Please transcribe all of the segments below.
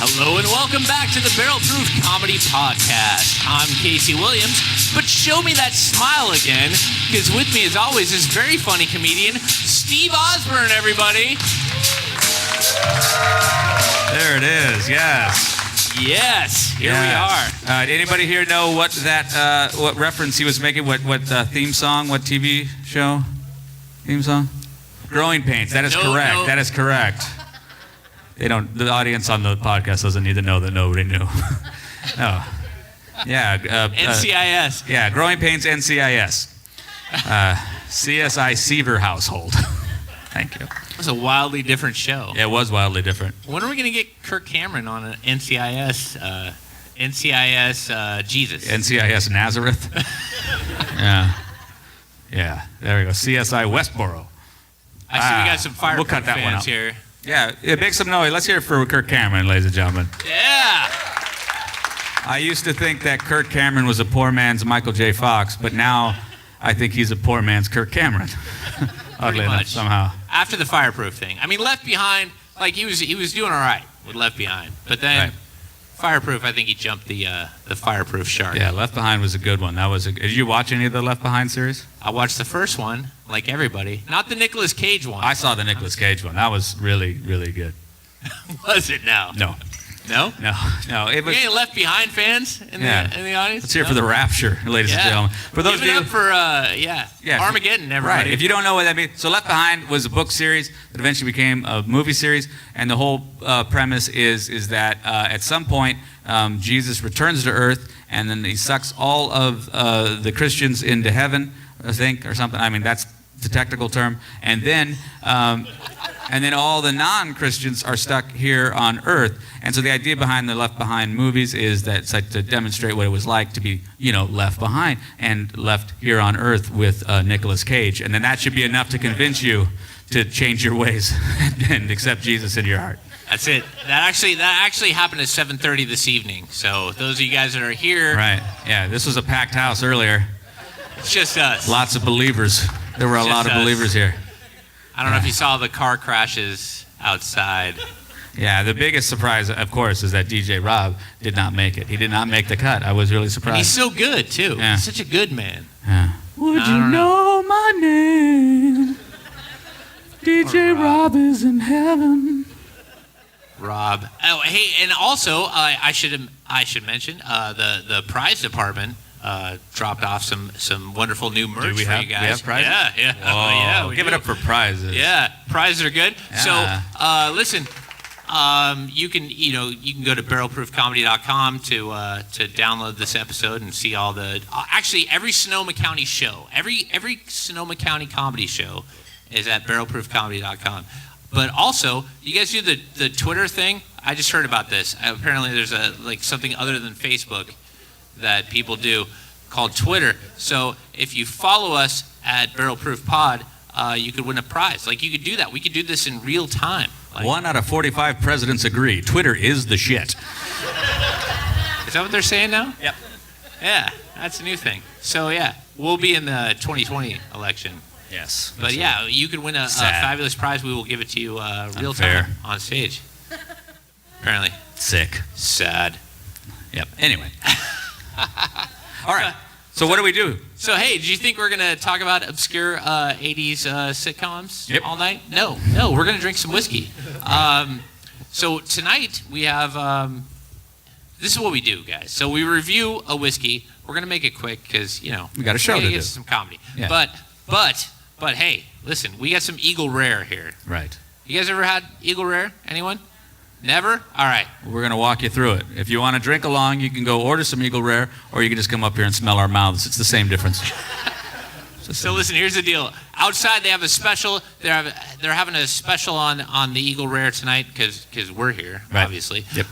Hello and welcome back to the Barrel Proof Comedy Podcast. I'm Casey Williams, but show me that smile again, because with me as always is very funny comedian Steve Ausburne, everybody. There it is, yes. Yes, here we are. Anybody here know what that what reference he was making? What theme song? What TV show? Theme song? Growing Pains. That is correct. No. That is correct. They don't. The audience on the podcast doesn't need to know that nobody knew. No. Yeah. NCIS. Yeah. Growing Pains. NCIS. CSI Seaver Household. Thank you. It was a wildly different show. Yeah, it was wildly different. When are we going to get Kirk Cameron on an NCIS? NCIS Jesus. NCIS Nazareth. Yeah. There we go. CSI Westboro. I see we got some Fireproof we'll cut that fans one here. Yeah, make some noise. Let's hear it for Kirk Cameron, ladies and gentlemen. Yeah. I used to think that Kirk Cameron was a poor man's Michael J. Fox, but now I think he's a poor man's Kirk Cameron. Oddly enough, somehow. After the Fireproof thing. I mean, Left Behind, like he was doing all right with Left Behind. But then right. Fireproof, I think he jumped the Fireproof shark. Yeah, Left Behind was a good one. Did you watch any of the Left Behind series? I watched the first one, like everybody. Not the Nicolas Cage one. I saw the Nicolas Cage one. That was really, really good. Was it now? No. No? No. It was. Any Left Behind fans in the audience? Let's hear it for the Rapture, ladies and gentlemen. For those Give it up for Armageddon, everybody. Right. If you don't know what that means, so Left Behind was a book series that eventually became a movie series, and the whole premise is that at some point Jesus returns to Earth, and then he sucks all of the Christians into heaven, I think, or something. I mean, that's the technical term, and then all the non-Christians are stuck here on Earth. And so the idea behind the Left Behind movies is that it's like to demonstrate what it was like to be, left behind and left here on Earth with Nicolas Cage. And then that should be enough to convince you to change your ways and accept Jesus into your heart. That's it. That actually happened at 7:30 this evening. So those of you guys that are here. Right. Yeah, this was a packed house earlier. It's just us. Lots of believers. There were a lot of believers here. I don't know if you saw the car crashes outside. Yeah, the biggest surprise, of course, is that DJ Rob did not make it. He did not make the cut. I was really surprised. And he's so good, too. Yeah. He's such a good man. Yeah. Would you know my name? DJ Rob is in heaven. Rob. Oh, hey, and also, I should mention, the prize department dropped off some wonderful new merch for you guys. We have prizes? Yeah. Whoa. Oh, yeah. Give it up for prizes. Yeah, prizes are good. Yeah. So, listen, you can go to barrelproofcomedy.com to download this episode and see all the actually every Sonoma County show, every Sonoma County comedy show is at barrelproofcomedy.com. But also, you guys do the Twitter thing. I just heard about this. Apparently, there's something other than Facebook that people do called Twitter. So if you follow us at Barrel Proof Pod, you could win a prize. Like, you could do that. We could do this in real time. 1 out of 45 presidents agree. Twitter is the shit. Is that what they're saying now? Yep. Yeah, that's a new thing. So yeah, we'll be in the 2020 election. Yes. But yeah, you could win a fabulous prize. We will give it to you real time on stage. Apparently. Sick. Sad. Yep. Anyway. All right. So what do we do? So hey, do you think we're gonna talk about obscure 80s sitcoms all night? No, we're gonna drink some whiskey. So tonight we have. This is what we do, guys. So we review a whiskey. We're gonna make it quick because we got a show to do. Some comedy. Yeah. But hey, listen, we got some Eagle Rare here. Right. You guys ever had Eagle Rare? Anyone? Never? All right. We're going to walk you through it. If you want to drink along, you can go order some Eagle Rare, or you can just come up here and smell our mouths. It's the same difference. So listen, here's the deal. Outside, they have a special. They're having a special on the Eagle Rare tonight because we're here, obviously. Yep.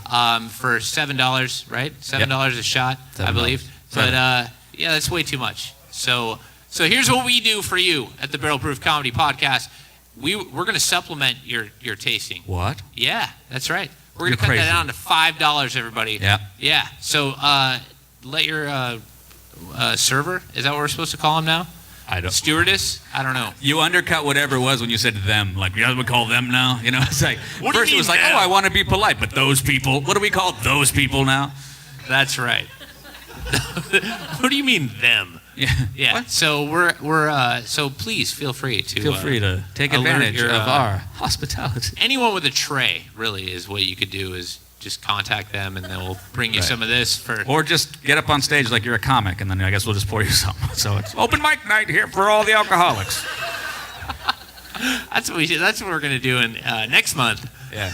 For $7, right? $7 a shot, I believe. But yeah, that's way too much. So here's what we do for you at the Barrel Proof Comedy Podcast. We're going to supplement your tasting. What? Yeah, that's right. We're going to cut that down to $5, everybody. Yeah. Yeah. So let your server, is that what we're supposed to call him now? I don't. Stewardess? I don't know. You undercut whatever it was when you said them. Like, you guys would call them now? You know, it's like, What do you first it was mean like, them? oh, I want to be polite, but those people, what do we call those people now? That's right. What do you mean them? Yeah. Yeah. What? So we're so please feel free to Feel free to take alert advantage your, of our hospitality. anyone with a tray. Really, is what you could do is just contact them and they'll bring you Right. some of this for. Or just get up on stage like you're a comic, and then I guess we'll just pour you some. So it's open mic night here for all the alcoholics. That's what we're gonna do in next month. Yeah,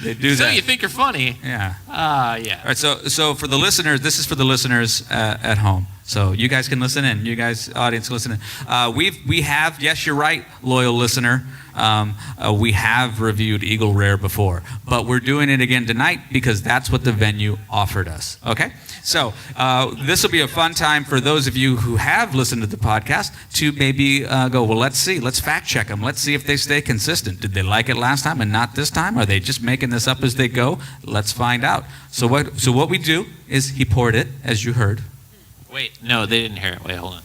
they do So that. you think you're funny? Yeah. Yeah. All right, so for the listeners, this is for the listeners at home. So you guys can listen in. You guys, audience, listen in. We have, yes, you're right, loyal listener. We have reviewed Eagle Rare before, but we're doing it again tonight because that's what the venue offered us. Okay? So this will be a fun time for those of you who have listened to the podcast to maybe go, well, let's see. Let's fact check them. Let's see if they stay consistent. Did they like it last time and not this time? Are they just making this up as they go? Let's find out. So what we do is he poured it, as you heard. Wait, no, they didn't hear it. Wait, hold on.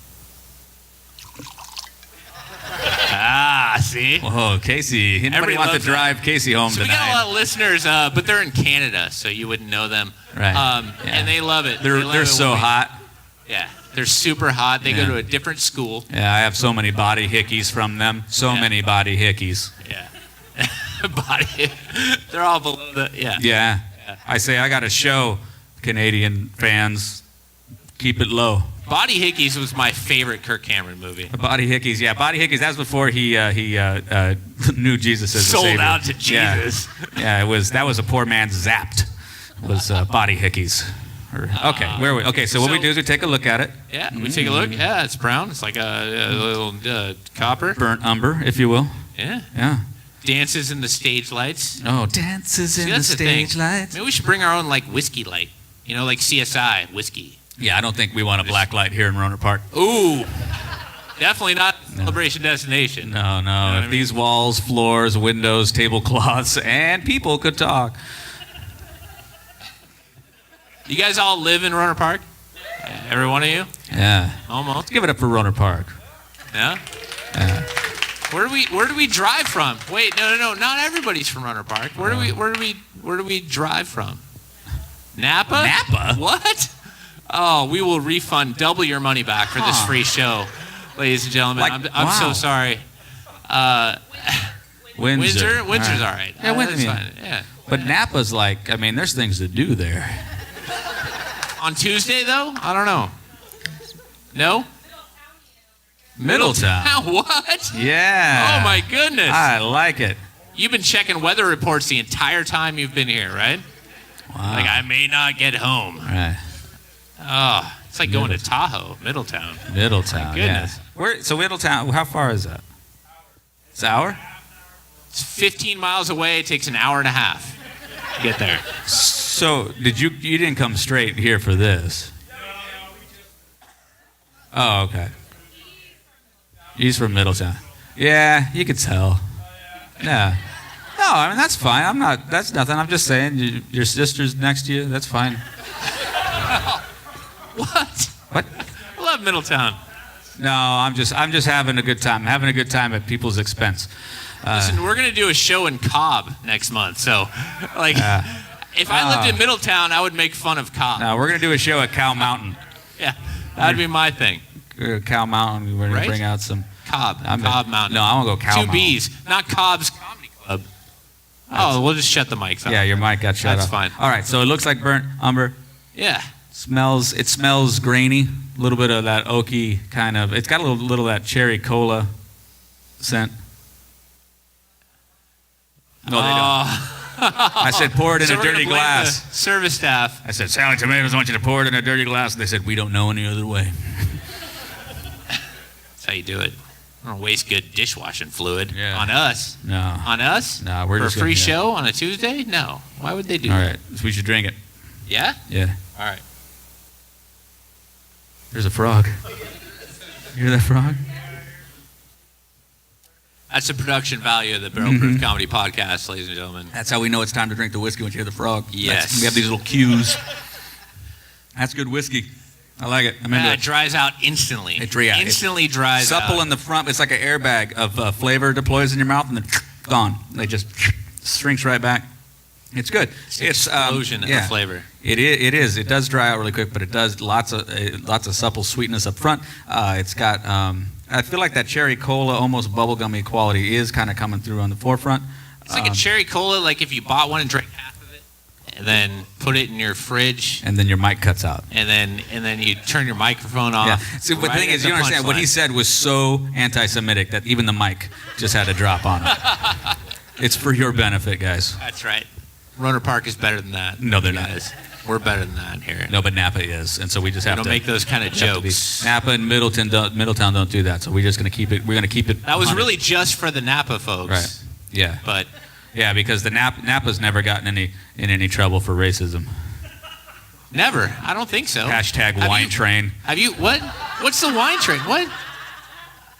See? Oh, Casey. Anybody Everybody want to loves drive Casey home So we got a tonight? lot of listeners, but they're in Canada, so you wouldn't know them. Right. Yeah. And they love it. They love They're it so when we- hot. Yeah, they're super hot. They Yeah. go to a different school. Yeah, I have so many body hickeys from them. So Yeah. many body hickeys. Yeah. Body. They're all below the. Yeah. Yeah. I say I got to show Canadian fans, keep it low. Body Hickeys was my favorite Kirk Cameron movie. Body hickeys, yeah. Body hickeys. That was before he knew Jesus as a Sold savior. out to Jesus. Yeah, that was a poor man's Zapped. Was body hickeys. Okay, where are we? Okay, so what we So- do is we take a look at it. Yeah, we take a look. Yeah, it's brown. It's like a little copper. Burnt umber, if you will. Yeah. Yeah. Dances in the stage lights. Oh, dances See, in the that's the thing. stage lights. Maybe we should bring our own like whiskey light. You know, like CSI whiskey. Yeah, I don't think we want a black light here in Roner Park. Ooh. Definitely not celebration destination. No. what I If mean? these walls, floors, windows, tablecloths, and people could talk. You guys all live in Roner Park? Every one of you? Yeah. Almost. Give it up for Roner Park. Yeah. Yeah. Where do we drive from? Wait, no. Not everybody's from Roner Park. Where do we drive from? Napa? Napa? What? Oh, we will refund double your money back for this free show, ladies and gentlemen. Like, I'm so wow. sorry. Windsor. Windsor's all right. Yeah, That's Windsor. fine. Yeah. But Napa's like, I mean, there's things to do there. On Tuesday though, I don't know. No. Middletown. What? Yeah. Oh my goodness. I like it. You've been checking weather reports the entire time you've been here, right? Wow. Like I may not get home. Right. Oh, it's like going to Tahoe, Middletown. Middletown. goodness. Yeah. So Middletown, how far is that? It's an hour? It's 15 miles away. It takes an hour and a half to get there. So you didn't come straight here for this? Oh, okay. He's from Middletown. Yeah, you could tell. Yeah. No, I mean, that's fine. That's nothing. I'm just saying, your sister's next to you. That's fine. What? What? I love Middletown. No, I'm just having a good time. Having a good time at people's expense. Listen, we're gonna do a show in Cobb next month. So, like, if I lived in Middletown, I would make fun of Cobb. No, we're going to do a show at Cow Mountain. Yeah, that'd be my thing. Cow Mountain, we're going Right? to bring out some... Cobb Mountain. No, I want to go Cow Two Mountain. B's, not Cobb's Comedy Club. Oh, we'll just shut the mics off. Yeah, your mic got shut That's off. fine. All right, so it looks like burnt umber. Yeah. It smells grainy. A little bit of that oaky kind of... It's got a little of that cherry cola scent. No, they don't. I said, pour it in So a we're gonna dirty blame glass. the service staff. I said, Sally Tomatoes, I want you to pour it in a dirty glass. And they said, we don't know any other way. That's how you do it. I don't waste good dishwashing fluid on us. No. On us? No, we're For just a free gonna- yeah. show on a Tuesday? No. Why would they do All that? right, so we should drink it. Yeah? Yeah. All right. There's a frog. You hear that frog? That's the production value of the Barrel Proof Comedy Podcast, ladies and gentlemen. That's how we know it's time to drink the whiskey when you hear the frog. Yes. We have these little cues. That's good whiskey. I like it. I'm into It it. dries out instantly. Instantly dries out. Supple in the front. It's like an airbag of flavor deploys in your mouth, and then gone. They just shrinks right back. It's good. It's an explosion of flavor. It is. It does dry out really quick, but it does lots of supple sweetness up front. It's got. I feel like that cherry cola, almost bubblegummy quality, is kind of coming through on the forefront. It's like a cherry cola, like if you bought one and drank half of it, and then put it in your fridge, and then your mic cuts out, and then you turn your microphone off. Yeah. See, the thing is, you understand what he said was so anti-Semitic that even the mic just had to drop on it. It's for your benefit, guys. That's right. Roner Park is better than that. No, they're not. We're better than that here. No, but Napa is, and so we just have to. Don't make those kind of jokes. Napa and Middletown don't do that, so we're just going to keep it. We're going to keep it. That was really just for the Napa folks. Right. Yeah. But. Yeah, because the Napa's never gotten in any trouble for racism. Never. I don't think so. # wine train. Have you? What? What's the wine train? What?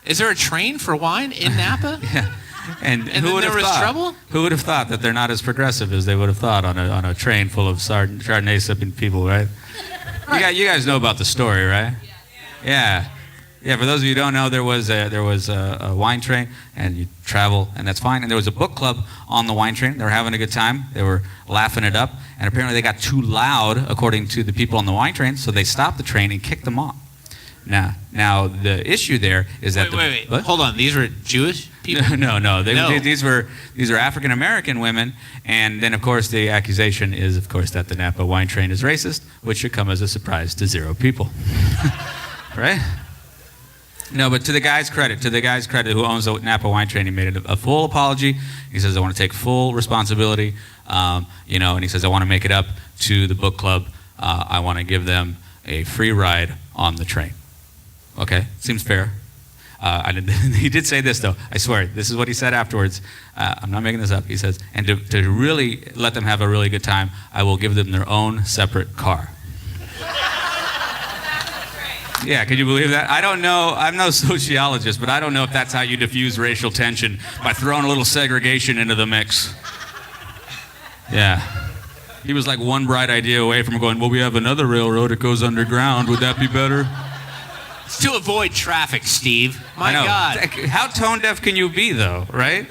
Is there a train for wine in Napa? Yeah. And who would have thought? Trouble? Who would have thought that they're not as progressive as they would have thought on a train full of Chardonnay sipping people, right? You guys know about the story, right? Yeah. Yeah, for those of you who don't know, there was a wine train, and you travel, and that's fine. And there was a book club on the wine train. They were having a good time. They were laughing it up, and apparently they got too loud, according to the people on the wine train, so they stopped the train and kicked them off. Now the issue there is that wait. Hold on. These were Jewish people? No. These are African American women, and then of course the accusation is, of course, that the Napa wine train is racist, which should come as a surprise to 0 people, right? No, but to the guy's credit who owns the Napa wine train, he made a full apology. He says, I want to take full responsibility, and he says, I want to make it up to the book club. I want to give them a free ride on the train. Okay, seems fair. He did say this, though. I swear, this is what he said afterwards. I'm not making this up. He says, and to really let them have a really good time, I will give them their own separate car. Yeah, can you believe that? I don't know. I'm no sociologist, but I don't know if that's how you diffuse racial tension, by throwing a little segregation into the mix. Yeah. He was like one bright idea away from going, well, we have another railroad that goes underground. Would that be better? It's to avoid traffic, Steve. My I know. God. How tone deaf can you be, though, right?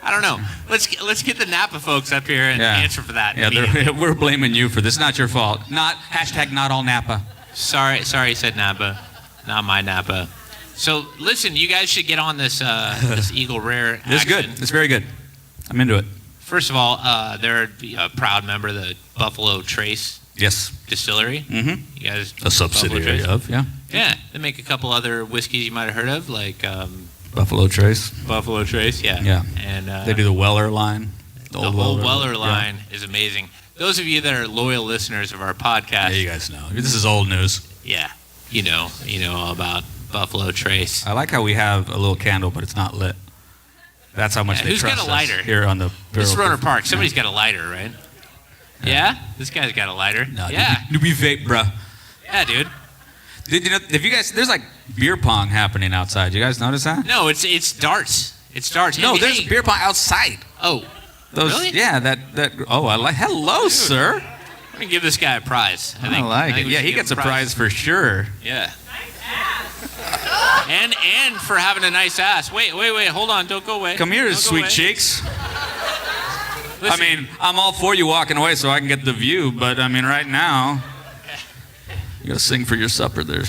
I don't know. Let's get the Napa folks up here and answer for that. Yeah, we're blaming you for this. Not your fault. Not all Napa. Sorry, he said Napa. Not my Napa. So, listen, you guys should get on this this Eagle Rare action. This is good. It's very good. I'm into it. First of all, they're a proud member of the Buffalo Trace Distillery. Mm-hmm. You guys, a subsidiary of, yeah. Yeah, they make a couple other whiskeys you might have heard of, like Buffalo Trace. Buffalo Trace, yeah. Yeah. And they do the Weller line. The whole Weller line is amazing. Those of you that are loyal listeners of our podcast, yeah, you guys know. This is old news. Yeah, you know all about Buffalo Trace. I like how we have a little candle, but it's not lit. That's how much they trust us. Who's got a lighter here on the This is Roner Park. Somebody's got a lighter, right? Yeah? This guy's got a lighter. No, yeah. We vape, bruh. Yeah, dude. Did you know? If you guys, there's like beer pong happening outside. You guys notice that? No, it's darts. It's darts. No, there's beer pong outside. Oh. Those, really? Yeah, that. Oh, I like. Hello, dude. Sir. I'm gonna give this guy a prize. I like it. Yeah, he gets a prize for sure. Yeah. And for having a nice ass. Wait. Hold on. Don't go away. Come here, sweet cheeks. Listen. I mean, I'm all for you walking away so I can get the view, but I mean, right now, you gotta sing for your supper there.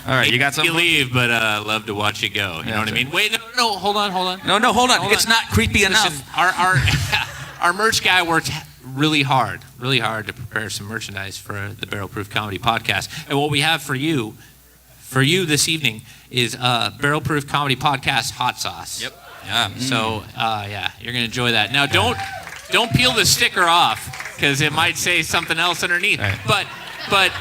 All right, you got something? You leave, but love to watch you go. You know what I mean? Wait, no, hold on. No, hold on. It's not creepy enough. Listen, our merch guy worked really hard to prepare some merchandise for the Barrel Proof Comedy Podcast. And what we have for you this evening is Barrel Proof Comedy Podcast hot sauce. Yep. Yeah. So you're gonna enjoy that. Now don't peel the sticker off because it might say something else underneath. Right. But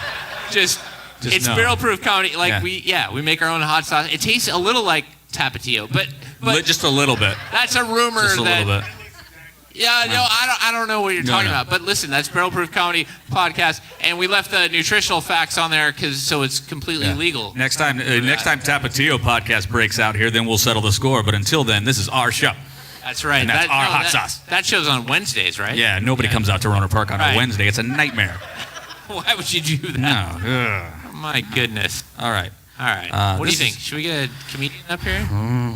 just it's know. Barrel Proof Comedy. Like we make our own hot sauce. It tastes a little like Tapatio, but just a little bit. That's a rumor just a little bit. Yeah, no, I don't know what you're talking about. But listen, that's Barrel Proof Comedy Podcast, and we left the nutritional facts on there so it's completely legal. Next time Tapatio podcast breaks out here, then we'll settle the score. But until then, this is our show. That's right. And that's our hot sauce. That show's on Wednesdays, right? Yeah, nobody comes out to Roner Park on a Wednesday. It's a nightmare. Why would you do that? No. Oh, my goodness. All right. All right. What do you think? Should we get a comedian up here?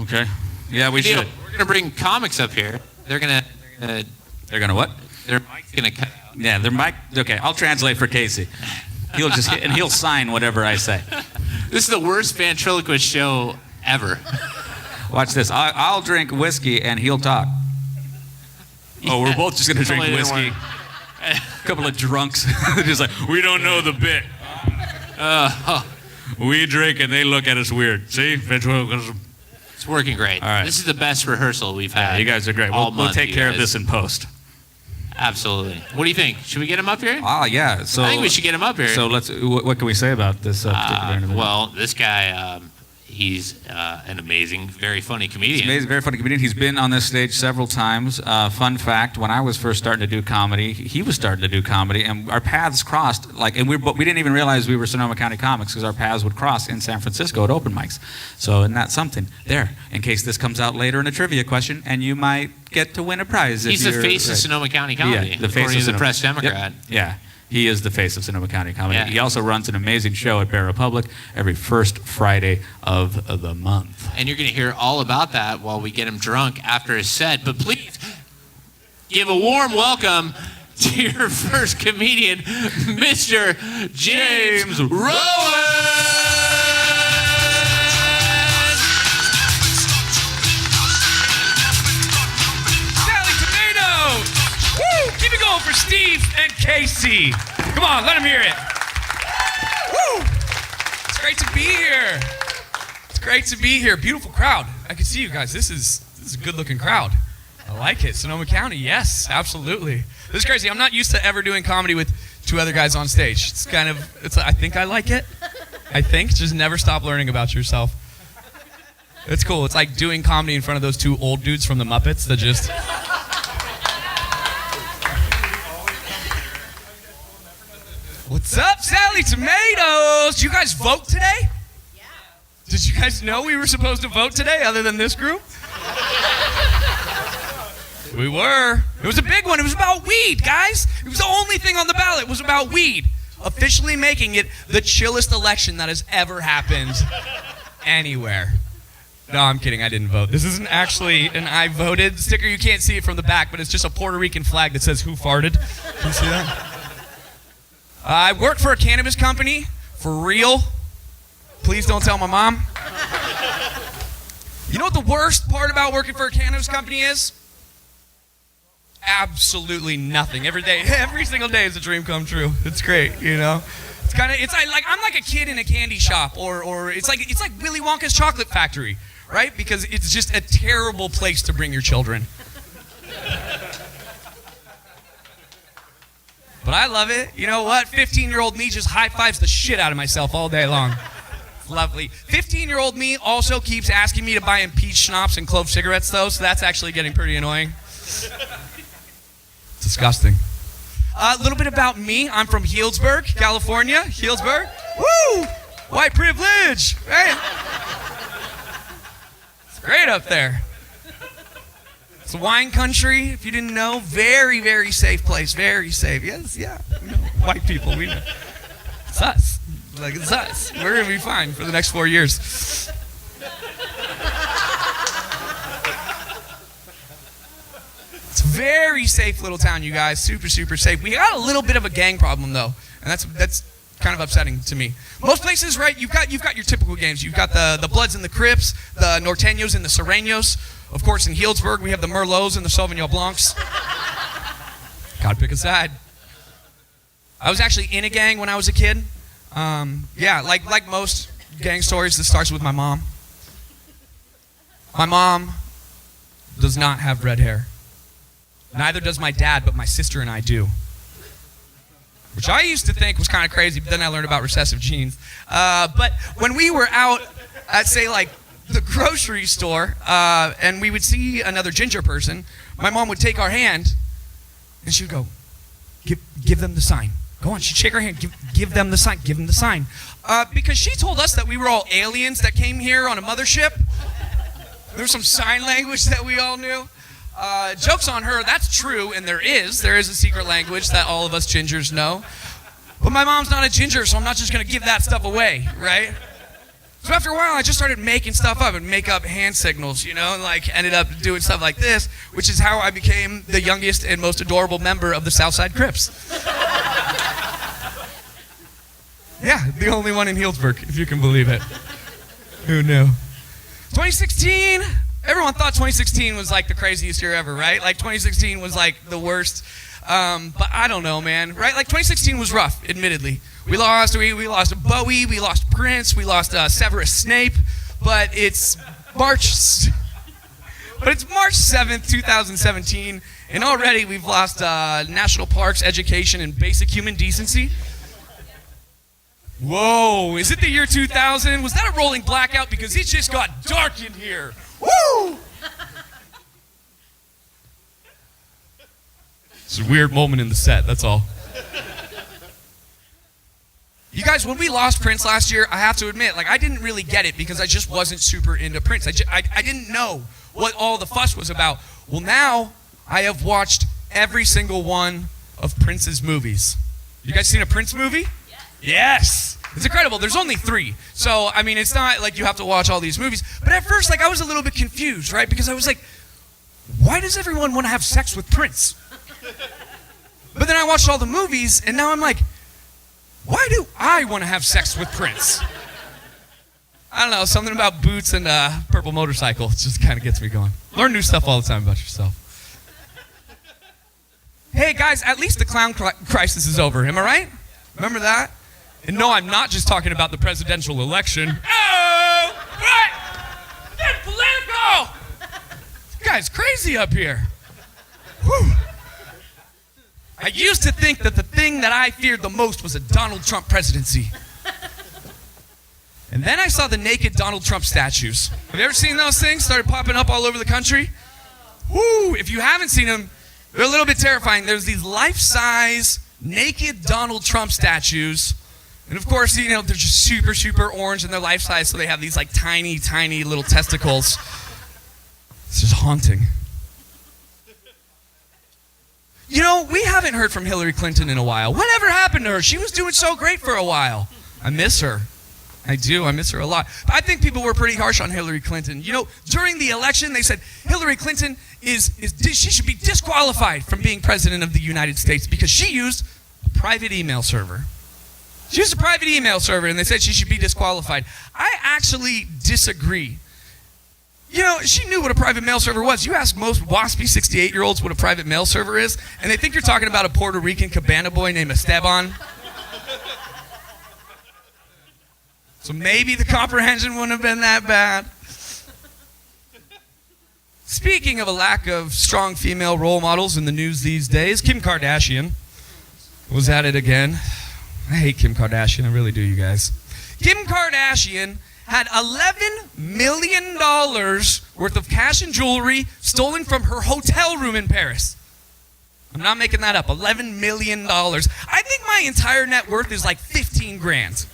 Okay. Yeah, we should. We're going to bring comics up here. They're going to... They're going to what? Their mic's going to cut out. Yeah, their mic. Okay, I'll translate for Casey. He'll just hit, and he'll sign whatever I say. This is the worst ventriloquist show ever. Watch this. I'll drink whiskey and he'll talk. Oh, we're both just going to drink whiskey. A couple of drunks. Just like, we don't know the bit. We drink and they look at us weird. See? Ventriloquism. It's working great. All right. This is the best rehearsal we've had. Yeah, you guys are great. We'll take care of this in post. Absolutely. What do you think? Should we get him up here? Yeah. So I think we should get him up here. So let's. What can we say about this particular individual? Well, this guy, he's an amazing, very funny comedian. He's amazing, very funny comedian. He's been on this stage several times. Fun fact: when I was first starting to do comedy, he was starting to do comedy, and our paths crossed. And we didn't even realize we were Sonoma County comics because our paths would cross in San Francisco at open mics. So, isn't that something? There, in case this comes out later in a trivia question, and you might get to win a prize. He's the face of Sonoma County comedy, the face according of to the Press Democrat. Yep. Yeah. He is the face of Sonoma County comedy. Yeah. He also runs an amazing show at Bear Republic every first Friday of the month. And you're going to hear all about that while we get him drunk after his set. But please give a warm welcome to your first comedian, Mr. James Rowan. Keep it going for Steve and Casey. Come on, let them hear it. Woo! It's great to be here. It's great to be here. Beautiful crowd. I can see you guys. This is a good-looking crowd. I like it. Sonoma County, yes, absolutely. This is crazy. I'm not used to ever doing comedy with two other guys on stage. I think I like it. I think. Just never stop learning about yourself. It's cool. It's like doing comedy in front of those two old dudes from the Muppets that just... What's up, Sally Tomatoes? Did you guys vote today? Yeah. Did you guys know we were supposed to vote today other than this group? We were. It was a big one. It was about weed, guys. It was the only thing on the ballot. It was about weed. Officially making it the chillest election that has ever happened anywhere. No, I'm kidding. I didn't vote. This isn't actually an I voted sticker. You can't see it from the back, but it's just a Puerto Rican flag that says who farted. Can you see that? I work for a cannabis company, for real. Please don't tell my mom. You know what the worst part about working for a cannabis company is? Absolutely nothing. Every single day is a dream come true. It's great, you know. It's like I'm like a kid in a candy shop, or it's like Willy Wonka's chocolate factory, right? Because it's just a terrible place to bring your children. But I love it. You know what? 15-year-old me just high-fives the shit out of myself all day long. It's lovely. 15-year-old me also keeps asking me to buy him peach schnapps and clove cigarettes, though, so that's actually getting pretty annoying. It's disgusting. A little bit about me. I'm from Healdsburg, California. Healdsburg. Woo! White privilege. Right? It's great up there. It's a wine country, if you didn't know. Very, very safe place. Very safe. Yes, yeah. You know, white people, we know. It's us. Like, it's us. We're going to be fine for the next 4 years. It's a very safe little town, you guys. Super, super safe. We got a little bit of a gang problem, though. And that's kind of upsetting to me. Most places, right, you've got your typical gangs. You've got the Bloods and the Crips, the Norteños and the Serranos. Of course, in Healdsburg, we have the Merlots and the Sauvignon Blancs. Gotta pick a side. I was actually in a gang when I was a kid. Yeah, like most gang stories, this starts with my mom. My mom does not have red hair. Neither does my dad, but my sister and I do. Which I used to think was kind of crazy, but then I learned about recessive genes. But when we were out at, say, like, the grocery store, and we would see another ginger person, my mom would take our hand, and she would go, give them the sign. Go on, she'd shake her hand, give them the sign, give them the sign. Because she told us that we were all aliens that came here on a mothership. There was some sign language that we all knew. Joke's on her, that's true, and there is a secret language that all of us gingers know. But my mom's not a ginger, so I'm not just going to give that stuff away, right? So after a while, I just started making stuff up and make up hand signals, and like ended up doing stuff like this, which is how I became the youngest and most adorable member of the Southside Crips. Yeah, the only one in Healdsburg, if you can believe it. Who knew? 2016, everyone thought 2016 was like the craziest year ever, right? Like 2016 was like the worst. But I don't know, man, right? Like 2016 was rough, admittedly. We lost Bowie, we lost Prince, we lost Severus Snape, but it's March 7th, 2017, and already we've lost national parks, education, and basic human decency. Whoa, is it the year 2000? Was that a rolling blackout? Because it just got dark in here. Woo! It's a weird moment in the set, that's all. You guys, when we lost Prince last year, I have to admit, like, I didn't really get it because I just wasn't super into Prince. I didn't know what all the fuss was about. Well, now I have watched every single one of Prince's movies. You guys seen a Prince movie? Yes. It's incredible. There's only 3. So, I mean, it's not like you have to watch all these movies. But at first, like, I was a little bit confused, right? Because I was like, why does everyone want to have sex with Prince? But then I watched all the movies, and now I'm like, why do I want to have sex with Prince? I don't know, something about boots and purple motorcycle. It just kind of gets me going. Learn new stuff all the time about yourself. Hey, guys, at least the clown crisis is over. Am I right? Remember that? And no, I'm not just talking about the presidential election. Oh, what? That's political! You guys crazy up here. Whew. I used to think that the thing that I feared the most was a Donald Trump presidency. And then I saw the naked Donald Trump statues. Have you ever seen those things? Started popping up all over the country. Woo! If you haven't seen them, they're a little bit terrifying. There's these life-size naked Donald Trump statues. And of course, they're just super, super orange and they're life-size, so they have these like tiny, tiny little testicles. It's just haunting. We haven't heard from Hillary Clinton in a while. Whatever happened to her? She was doing so great for a while. I miss her. I do. I miss her a lot. But I think people were pretty harsh on Hillary Clinton. During the election, they said Hillary Clinton she should be disqualified from being president of the United States because she used a private email server. She used a private email server, and they said she should be disqualified. I actually disagree. She knew what a private mail server was. You ask most waspy 68-year-olds what a private mail server is, and they think you're talking about a Puerto Rican cabana boy named Esteban. So maybe the comprehension wouldn't have been that bad. Speaking of a lack of strong female role models in the news these days, Kim Kardashian was at it again. I hate Kim Kardashian, I really do, you guys. Kim Kardashian had $11 million worth of cash and jewelry stolen from her hotel room in Paris. I'm not making that up. $11 million. I think my entire net worth is like 15 grand.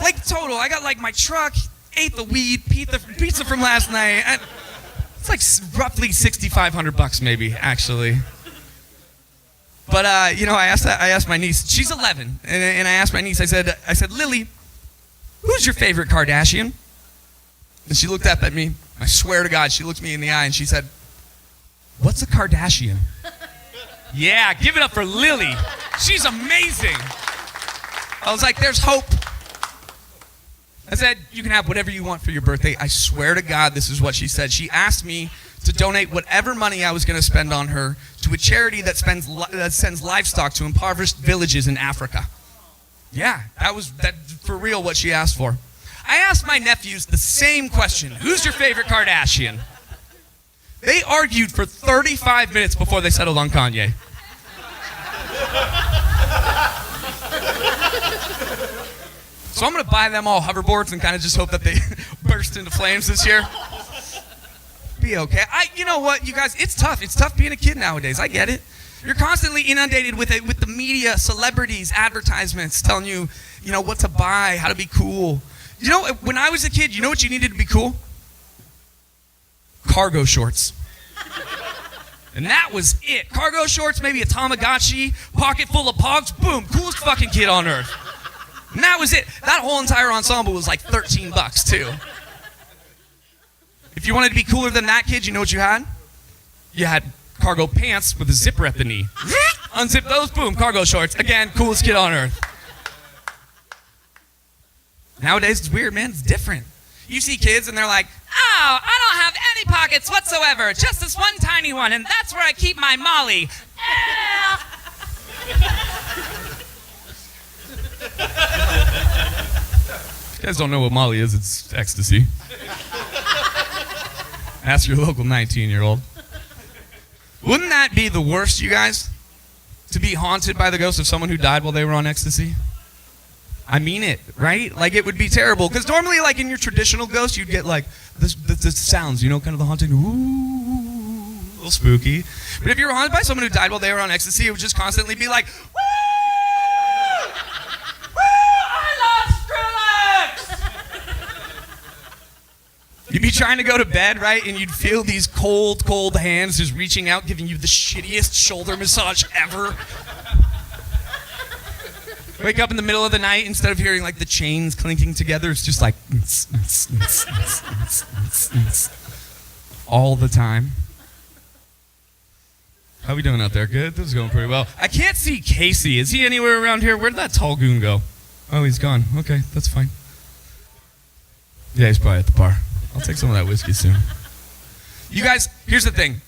Like total. I got like my truck, ate the weed, pizza from last night. It's like roughly $6,500 maybe, actually. But I asked my niece. She's 11, and I asked my niece. I said, Lily, who's your favorite Kardashian? And she looked up at me. I swear to God, she looked me in the eye and she said, what's a Kardashian? Yeah, give it up for Lily. She's amazing. I was like, there's hope. I said, you can have whatever you want for your birthday. I swear to God, this is what she said. She asked me to donate whatever money I was going to spend on her to a charity that sends livestock to impoverished villages in Africa. Yeah, that for real what she asked for. I asked my nephews the same question. Who's your favorite Kardashian? They argued for 35 minutes before they settled on Kanye. So I'm going to buy them all hoverboards and kind of just hope that they burst into flames this year. Be okay. You know what, you guys, it's tough. It's tough being a kid nowadays. I get it. You're constantly inundated with the media, celebrities, advertisements telling you, what to buy, how to be cool. When I was a kid, you know what you needed to be cool? Cargo shorts. And that was it. Cargo shorts, maybe a Tamagotchi, pocket full of pogs, boom, coolest fucking kid on earth. And that was it. That whole entire ensemble was like $13 too. If you wanted to be cooler than that kid, you know what you had? You had cargo pants with a zipper at the knee. Unzip those, boom, cargo shorts. Again, coolest kid on earth. Nowadays, it's weird, man. It's different. You see kids and they're like, oh, I don't have any pockets whatsoever. Just this one tiny one, and that's where I keep my Molly. If you guys don't know what Molly is, it's ecstasy. Ask your local 19-year-old. Wouldn't that be the worst, you guys? To be haunted by the ghost of someone who died while they were on ecstasy? I mean it, right? Like, it would be terrible. Because normally, like, in your traditional ghost, you'd get, like, the sounds, you know, kind of the haunting, ooh, a little spooky. But if you were haunted by someone who died while they were on ecstasy, it would just constantly be like, woo! Woo! I love Skrillex! You'd be trying to go to bed, right? And you'd feel these cold, cold hands just reaching out, giving you the shittiest shoulder massage ever. Wake up in the middle of the night, instead of hearing like the chains clinking together, it's just like all the time. How we doing out there? Good? This is going pretty well. I can't see Casey. Is he anywhere around here? Where did that tall goon go? Oh, he's gone. Okay, that's fine. Yeah, he's probably at the bar. I'll take some of that whiskey soon. You guys, here's the thing.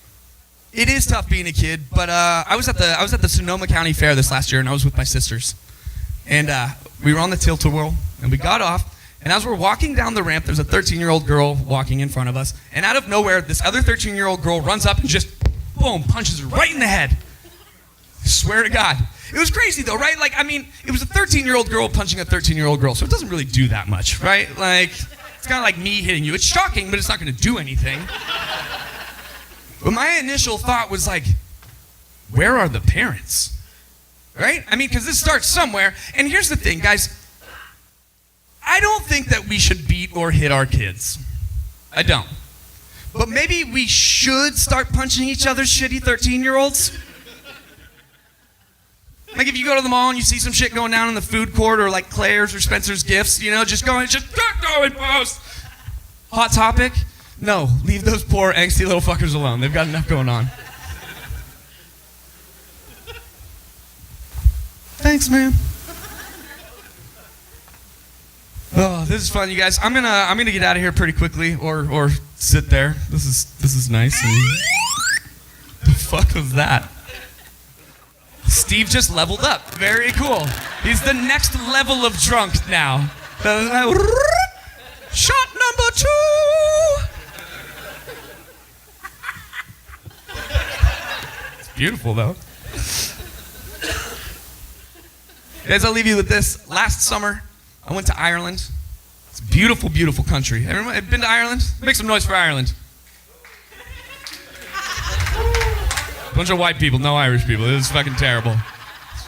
It is tough being a kid, but I was at the Sonoma County Fair this last year, and I was with my sisters. And we were on the tilt-a-whirl, and we got off, and as we're walking down the ramp, there's a 13-year-old girl walking in front of us, and out of nowhere, this other 13-year-old girl runs up and just, boom, punches her right in the head. I swear to God. It was crazy, though, right? Like, I mean, it was a 13-year-old girl punching a 13-year-old girl, so it doesn't really do that much, right? Like, it's kind of like me hitting you. It's shocking, but it's not going to do anything. But my initial thought was like, where are the parents? Right? I mean, because this starts somewhere. And here's the thing, guys. I don't think that we should beat or hit our kids. I don't. But maybe we should start punching each other's shitty 13-year-olds. Like if you go to the mall and you see some shit going down in the food court or like Claire's or Spencer's Gifts, you know, just go and post. Hot topic? No, leave those poor angsty little fuckers alone. They've got enough going on. Thanks, man. Oh, this is fun, you guys. I'm gonna get out of here pretty quickly, or sit there. This is nice. And the fuck was that? Steve just leveled up. Very cool. He's the next level of drunk now. Shot number 2. It's beautiful, though. Guys, I'll leave you with this. Last summer, I went to Ireland. It's a beautiful, beautiful country. Everyone been to Ireland? Make some noise for Ireland. Bunch of white people, no Irish people. It was fucking terrible.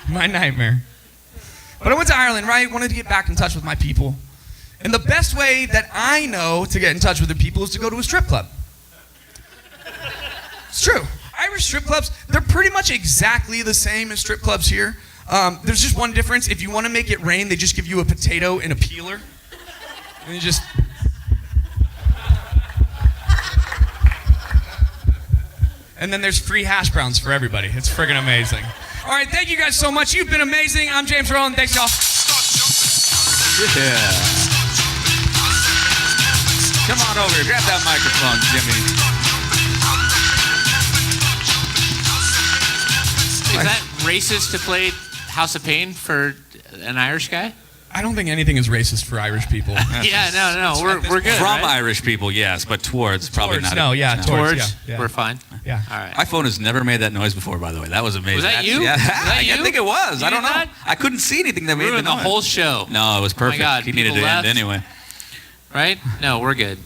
My nightmare. But I went to Ireland, right? Wanted to get back in touch with my people. And the best way that I know to get in touch with the people is to go to a strip club. It's true. Irish strip clubs, they're pretty much exactly the same as strip clubs here. There's just one difference. If you want to make it rain, they just give you a potato and a peeler. And you just... And then there's free hash browns for everybody. It's friggin' amazing. All right, thank you guys so much. You've been amazing. I'm James Rowland. Thanks, y'all. Yeah. Come on over here. Grab that microphone, Jimmy. Is that racist to play House of Pain for an Irish guy? I don't think anything is racist for Irish people. Yeah, no, we're good. From right? Irish people, yes, but towards probably Towards, not. no, yeah, Towards, yeah. we're fine. Yeah. All right. My phone has never made that noise before, by the way. That was amazing. Was that you? Yeah, Was that you? I think it was. You I don't know. did that? I couldn't see anything that made Ruined the the noise. whole show. No, it was perfect. God, He needed people to end left. anyway. Right? No, we're good.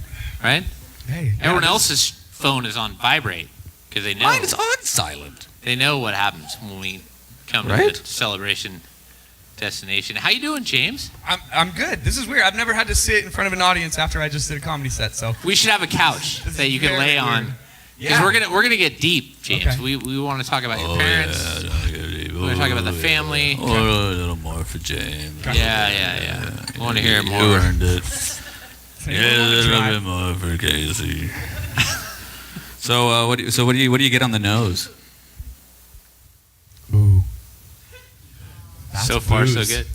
Right? Hey. Everyone else's phone is on vibrate because they know. Mine is on silent. They know what happens when we come Right? to the celebration destination. How you doing, James? I'm good. This is weird. I've never had to sit in front of an audience after I just did a comedy set, so. We should have a couch This that is you can very lay on. weird. Because we're gonna get deep, James. Okay. We want to talk about your parents. We want to talk about the family. A little more for James. Yeah. I want to hear more. You earned it. Yeah, A little bit more for Casey. So what do you get on the nose? Ooh. That's So far, so booze. good.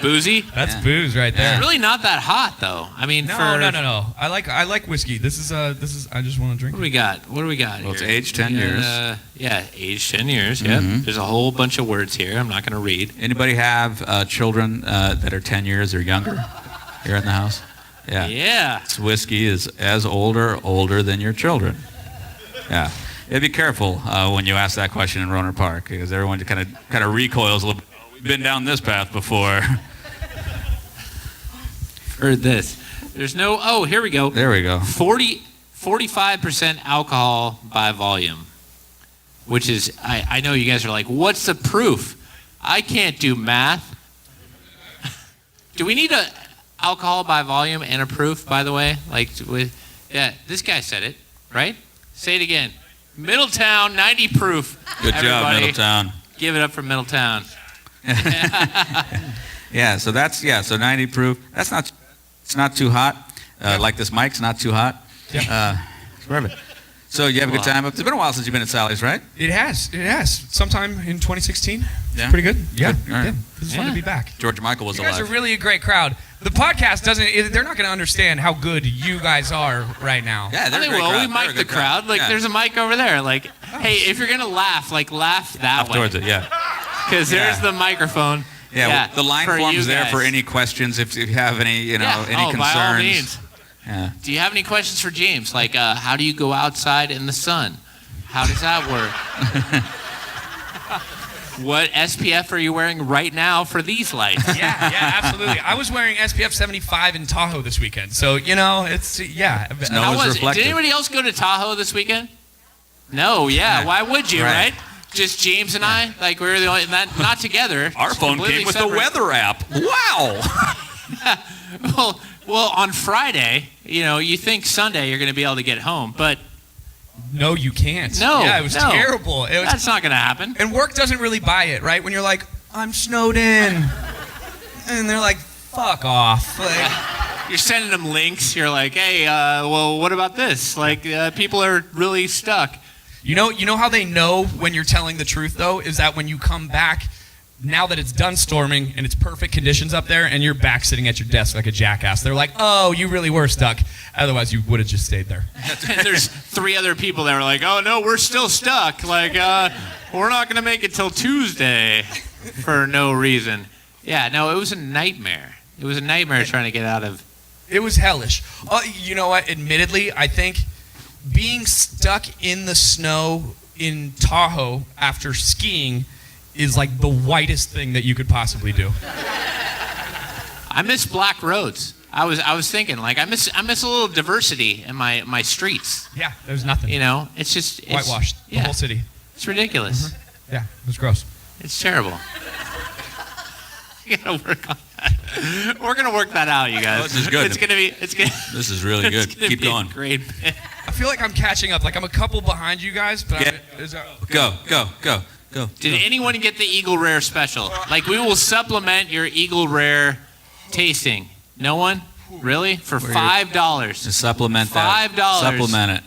Boozy? That's Yeah. booze right there. It's really not that hot, though. I mean, No. I like whiskey. This is I just want to drink. What do we got? Well, it's here? aged 10 We got, years. Yeah, aged 10 years. Yep. Mhm. There's a whole bunch of words here. I'm not going to read. Anybody have children that are 10 years or younger here in the house? Yeah. Yeah. This whiskey is as older than your children. Yeah. Yeah, be careful when you ask that question in Roner Park, because everyone kind of recoils a little bit. We've been down this path before. Heard this. There's no. Oh, here we go. There we go. 45% alcohol by volume, which is. I know you guys are like, what's the proof? I can't do math. Do we need a alcohol by volume and a proof? By the way, this guy said it right. Say it again. Middletown 90 proof. Good job, Everybody, Middletown. Give it up for Middletown. Yeah, so 90 proof. It's not too hot. Like this mic's not too hot. It's perfect. So you have a good time. It's been a while since you've been at Sally's, right? It has. Sometime in 2016. Yeah. Pretty good. Yeah. Good. All right. This is fun to be back. George Michael was You guys are alive. really a great crowd. The podcast they're not going to understand how good you guys are right now. Yeah, they're a I think great well, crowd. we They're a mic the good crowd. Like, Yeah. there's a mic over there. Like, hey, if you're gonna laugh, laugh that Off way, towards it, yeah. because there's Yeah. the microphone. Yeah, the line for you form's there guys. for any questions if you have any, any oh, concerns. by all means. Yeah. Do you have any questions for James? Like, how do you go outside in the sun? How does that work? What SPF are you wearing right now for these lights? Yeah, absolutely. I was wearing SPF 75 in Tahoe this weekend, so it's Snow How was was it? reflective. Did anybody else go to Tahoe this weekend? No, yeah. Yeah. Why would you, Right. right? Just James and I, like we were the only not together. Our just phone completely came with separate. the weather app. Wow. Well, on Friday, you think Sunday you're going to be able to get home, but No, you can't. No, Yeah, it was no. terrible. It was, that's not going to happen. and work doesn't really buy it, right? When you're like, I'm snowed in, and they're like, fuck off. Like, You're sending them links. You're like, hey, well, what about this? Like, people are really stuck. you know how they know when you're telling the truth though is that when you come back, now that it's done storming and it's perfect conditions up there, and you're back sitting at your desk like a jackass, they're like, oh, you really were stuck. Otherwise, you would have just stayed there. And there's 3 other people that were like, oh, no, we're still stuck. Like, we're not going to make it till Tuesday for no reason. Yeah, no, it was a nightmare. It was a nightmare trying to get out of. It was hellish. You know what? Admittedly, I think being stuck in the snow in Tahoe after skiing is like the whitest thing that you could possibly do. I miss black roads. I was thinking, like, I miss a little diversity in my streets. Yeah, there's nothing. It's just it's, Whitewashed, the Yeah, whole city. it's ridiculous. Yeah, it was gross. It's terrible. You gotta work on that. We're gonna work that out, you guys. Oh, this is good. It's gonna. This is really it's good. gonna Keep be a going. Great. I feel like I'm catching up. Like I'm a couple behind you guys, but Yeah. Go. Did anyone get the Eagle Rare special? Like, we will supplement your Eagle Rare tasting. No one? Really? For $5. To supplement that. $5. Supplement it.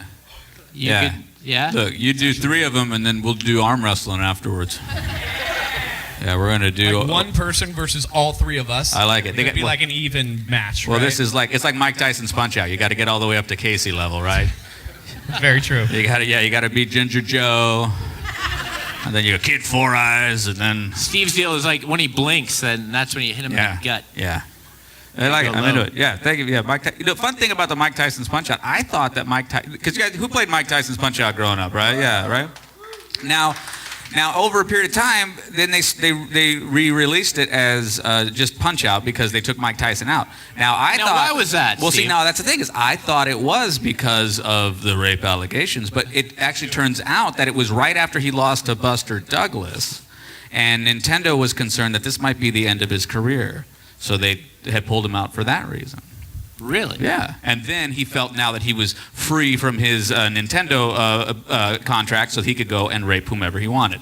You Yeah. could- yeah? Look, you do 3 of them, and then we'll do arm wrestling afterwards. Yeah, we're gonna do. like one person versus all 3 of us. I like it. They It'd got- be like an even match. Well, right? this is it's like Mike Tyson's Punch Out. You got to get all the way up to Casey level, right? very true. You got to beat Ginger Joe, and then you got Kid Four Eyes, and then Steve's deal is like when he blinks, then that's when you hit him in the gut. Yeah. I like it. Go I'm into low. it. Yeah, thank you. Yeah, the fun thing about the Mike Tyson's Punch Out, I thought that because you guys, who played Mike Tyson's Punch Out growing up, right? Yeah, right. Now, over a period of time, then they re-released it as just Punch Out because they took Mike Tyson out. Now Now, why was that, Well, see, Steve? now that's the thing is I thought it was because of the rape allegations, but it actually turns out that it was right after he lost to Buster Douglas, and Nintendo was concerned that this might be the end of his career, so they had pulled him out for that reason. Really? Yeah. And then he felt now that he was free from his Nintendo contract, so he could go and rape whomever he wanted.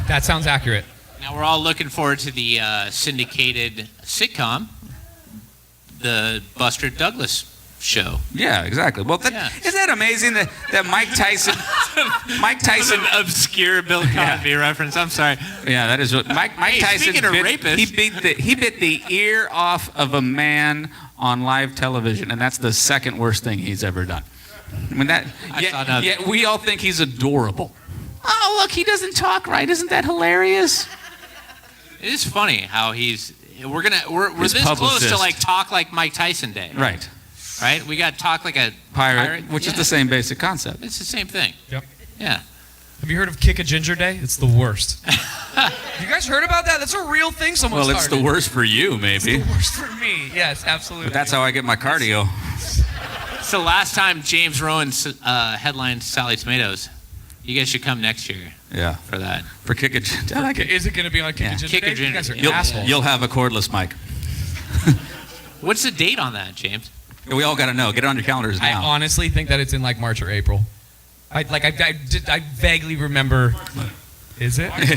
That sounds accurate. Now we're all looking forward to the syndicated sitcom, the Buster Douglas show. Yeah, exactly. Well, isn't that amazing that Mike Tyson... Mike Tyson... An obscure Bill Cosby reference. I'm sorry. Yeah, that is what... Mike Tyson... Speaking of rapists... He bit the ear off of a man on live television, and that's the second worst thing he's ever done. I mean, yet we all think he's adorable. Oh, look, he doesn't talk right. Isn't that hilarious? It is funny how we're this close publicist. to like talk like Mike Tyson Day. Right. Right? We got talk like a Pirate, which is the same basic concept. It's the same thing. Yep. Yeah. Have you heard of Kick a Ginger Day? It's the worst. You guys heard about that? That's a real thing someone started. Well, it's the worst for you, maybe. It's the worst for me. Yes, absolutely. But that's how I get my cardio. It's the last time James Rowan headlined Sally Tomatoes. You guys should come next year. Yeah. For that. For Kick a Ginger. I like it. Is it going to be on Kick a Ginger Kick Day? a Ginger. You guys are You'll- assholes. You'll have a cordless mic. What's the date on that, James? We all got to know. Get it on your calendars I now. honestly think that it's in like March or April. I vaguely remember. Is it? Thank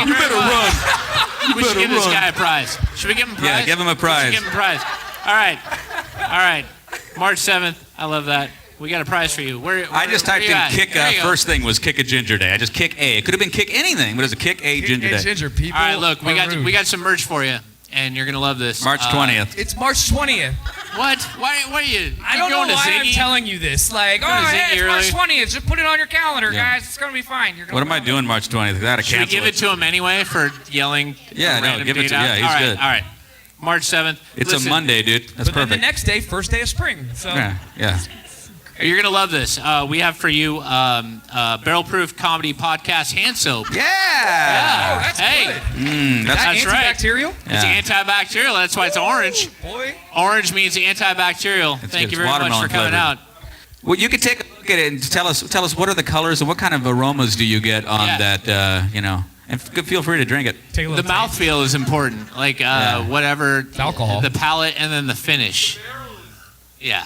you very much. We should give this guy a prize. Should we give him a prize? Yeah, give him a prize. We should give him a prize. All right. March 7th. I love that. We got a prize for you. I just typed in kick. First thing was Kick a Ginger Day. I just kick A. It could have been kick anything, but it was a Kick a Ginger Day. Ginger people. All right, look, we are got some merch for you, and you're gonna love this. March 20th. It's March 20th. What? Why are you? I don't know going to why Ziggy? I'm telling you this. Like, Going to hey, Ziggy it's March 20th. Just put it on your calendar, Yeah. guys. It's gonna be fine. What am I doing March 20th? I gotta Should we cancel give it to him anyway for yelling? Yeah, a no, random give it date to- out? yeah, he's all right, good. All right. March 7th. It's Listen, a Monday, dude. That's But then perfect. the next day, first day of spring. So Yeah. You're gonna love this. We have for you Barrel Proof Comedy Podcast hand soap. Yeah. Oh, that's Hey. good. That's right. Antibacterial? It's antibacterial. That's why it's orange. Boy. Orange means antibacterial. It's Thank good. you very It's much for watermelon coming flavored. out. Well, you could take a look at it and tell us what are the colors and what kind of aromas do you get on that, and feel free to drink it. Take a The little taste. mouthfeel is important. Like whatever. It's alcohol. The palate and then the finish. Yeah.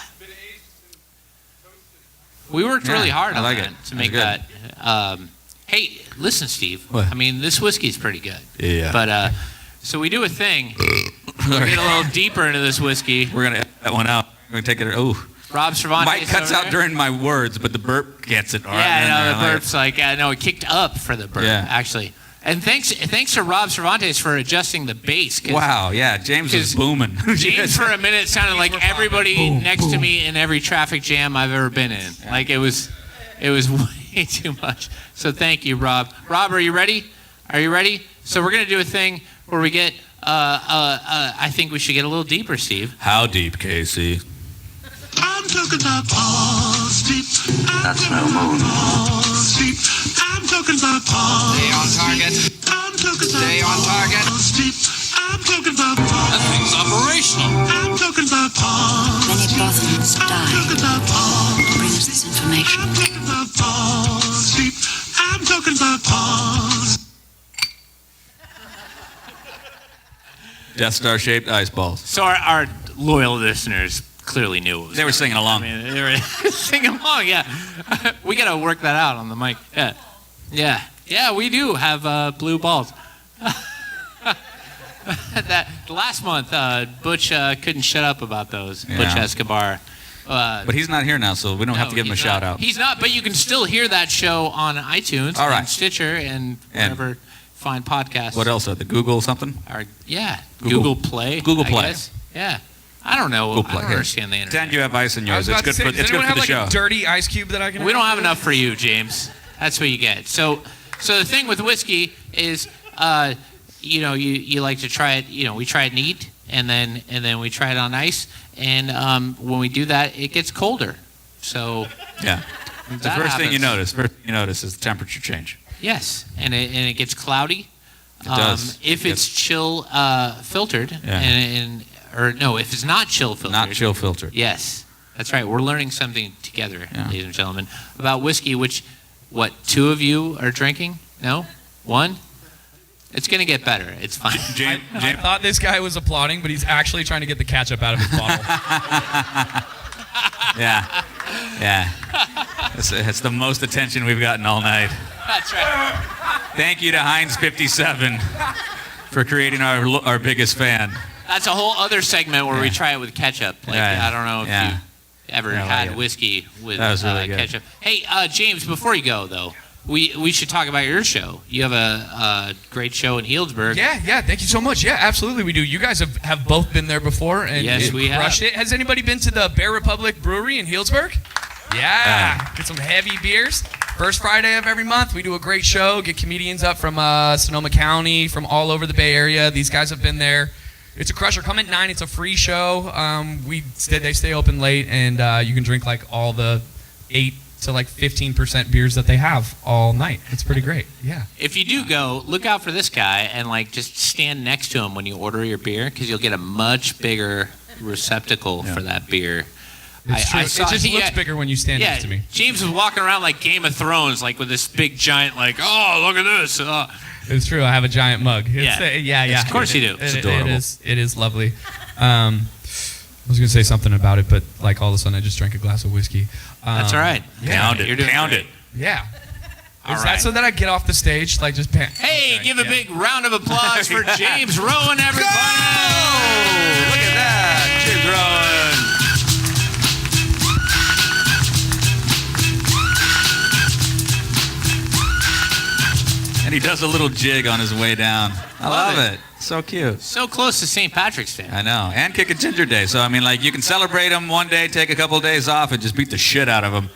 We worked really hard I on like that it. to make That's that. Hey, listen, Steve. What? I mean, this whiskey's pretty good. Yeah. But so we do a thing. We get a little deeper into this whiskey. We're gonna edit that one out. We're gonna take it. Oh, Rob Cervantes. Mike cuts over out there. during my words, but the burp gets it. All right, Yeah, in no, there. the I like burp's like, no, it kicked up for the burp, Yeah. actually. And thanks to Rob Cervantes for adjusting the bass. it. Wow. Yeah. James was 'cause booming. James, for a minute, sounded like everybody next to me in every traffic jam I've ever been in. Like, it was way too much. So thank you, Rob. Rob, are you ready? Are you ready? So we're going to do a thing where we get, I think we should get a little deeper, Steve. How deep, Casey? I'm talking about balls deep. That's no moon. Balls deep. I'm talking about balls. Stay on target. I'm talking about Stay on target. balls deep. I'm talking about balls. That thing's operational. I'm talking about balls. Many Bothans I'm talking died about balls. to bring us this information. I'm talking about balls deep. I'm talking about balls. Death Star shaped ice balls. So our loyal listeners clearly knew what was They were singing along. I mean, they were singing along, yeah. We got to work that out on the mic. Yeah, we do have blue balls. That last month, Butch couldn't shut up about those. Yeah. Butch Escobar. But he's not here now, so we don't have to give him a shout out. He's not, but you can still hear that show on iTunes, All right. and Stitcher, and wherever fine podcasts. What else? The Google something? Google Play. Google I Play. guess. Yeah. I don't know. Google I Play. don't Here. understand the internet. Pretend you have ice in I yours. was It's about good to say, for does it's good anyone for have the like show. a dirty ice cube that I can? We don't have enough for you, James. That's what you get. So the thing with whiskey is, you like to try it. We try it neat, and then we try it on ice, and when we do that, it gets colder. So Yeah. The that first thing you happens. First thing you notice is the temperature change. Yes, and it gets cloudy. It does. If It it's gets- chill filtered, Yeah. if it's not chill filtered. Not chill filtered. Yes, that's right. We're learning something together, Yeah. ladies and gentlemen, about whiskey, which, two of you are drinking? No? One? It's gonna get better. It's fine. I thought this guy was applauding, but he's actually trying to get the ketchup out of his bottle. Yeah. It's the most attention we've gotten all night. That's right. Thank you to Heinz 57 for creating our biggest fan. That's a whole other segment where we try it with ketchup. Like I don't know if you ever had whiskey with really good. ketchup. Hey, James, before you go though, we should talk about your show. You have a great show in Healdsburg. Yeah. Thank you so much. Yeah, absolutely, we do. You guys have both been there before, and yes, we crushed have. it. Has anybody been to the Bear Republic Brewery in Healdsburg? Yeah. Get some heavy beers. First Friday of every month, we do a great show. Get comedians up from Sonoma County, from all over the Bay Area. These guys have been there. It's a crusher. Come at 9. It's a free show. They stay open late, and you can drink like all the 8 to like 15% beers that they have all night. It's pretty great. Yeah. If you do go, look out for this guy and like just stand next to him when you order your beer because you'll get a much bigger receptacle for that beer. It's true. It just looks bigger when you stand next to me. James was walking around like Game of Thrones, like with this big giant, like, oh, look at this. It's true. I have a giant mug. Yeah. Of course you do. It's adorable. It is lovely. I was going to say something about it, but like all of a sudden I just drank a glass of whiskey. That's all right. Pound it. You're doing Pound great. it. Yeah. All Is right. that so that I get off the stage, like just pan? Hey, give a big round of applause for James Rowan, everybody. Look at that. James Rowan. And he does a little jig on his way down. I love it. So cute. So close to St. Patrick's Day. I know. And kick a ginger day. So, I mean, like, you can celebrate him one day, take a couple of days off, and just beat the shit out of him.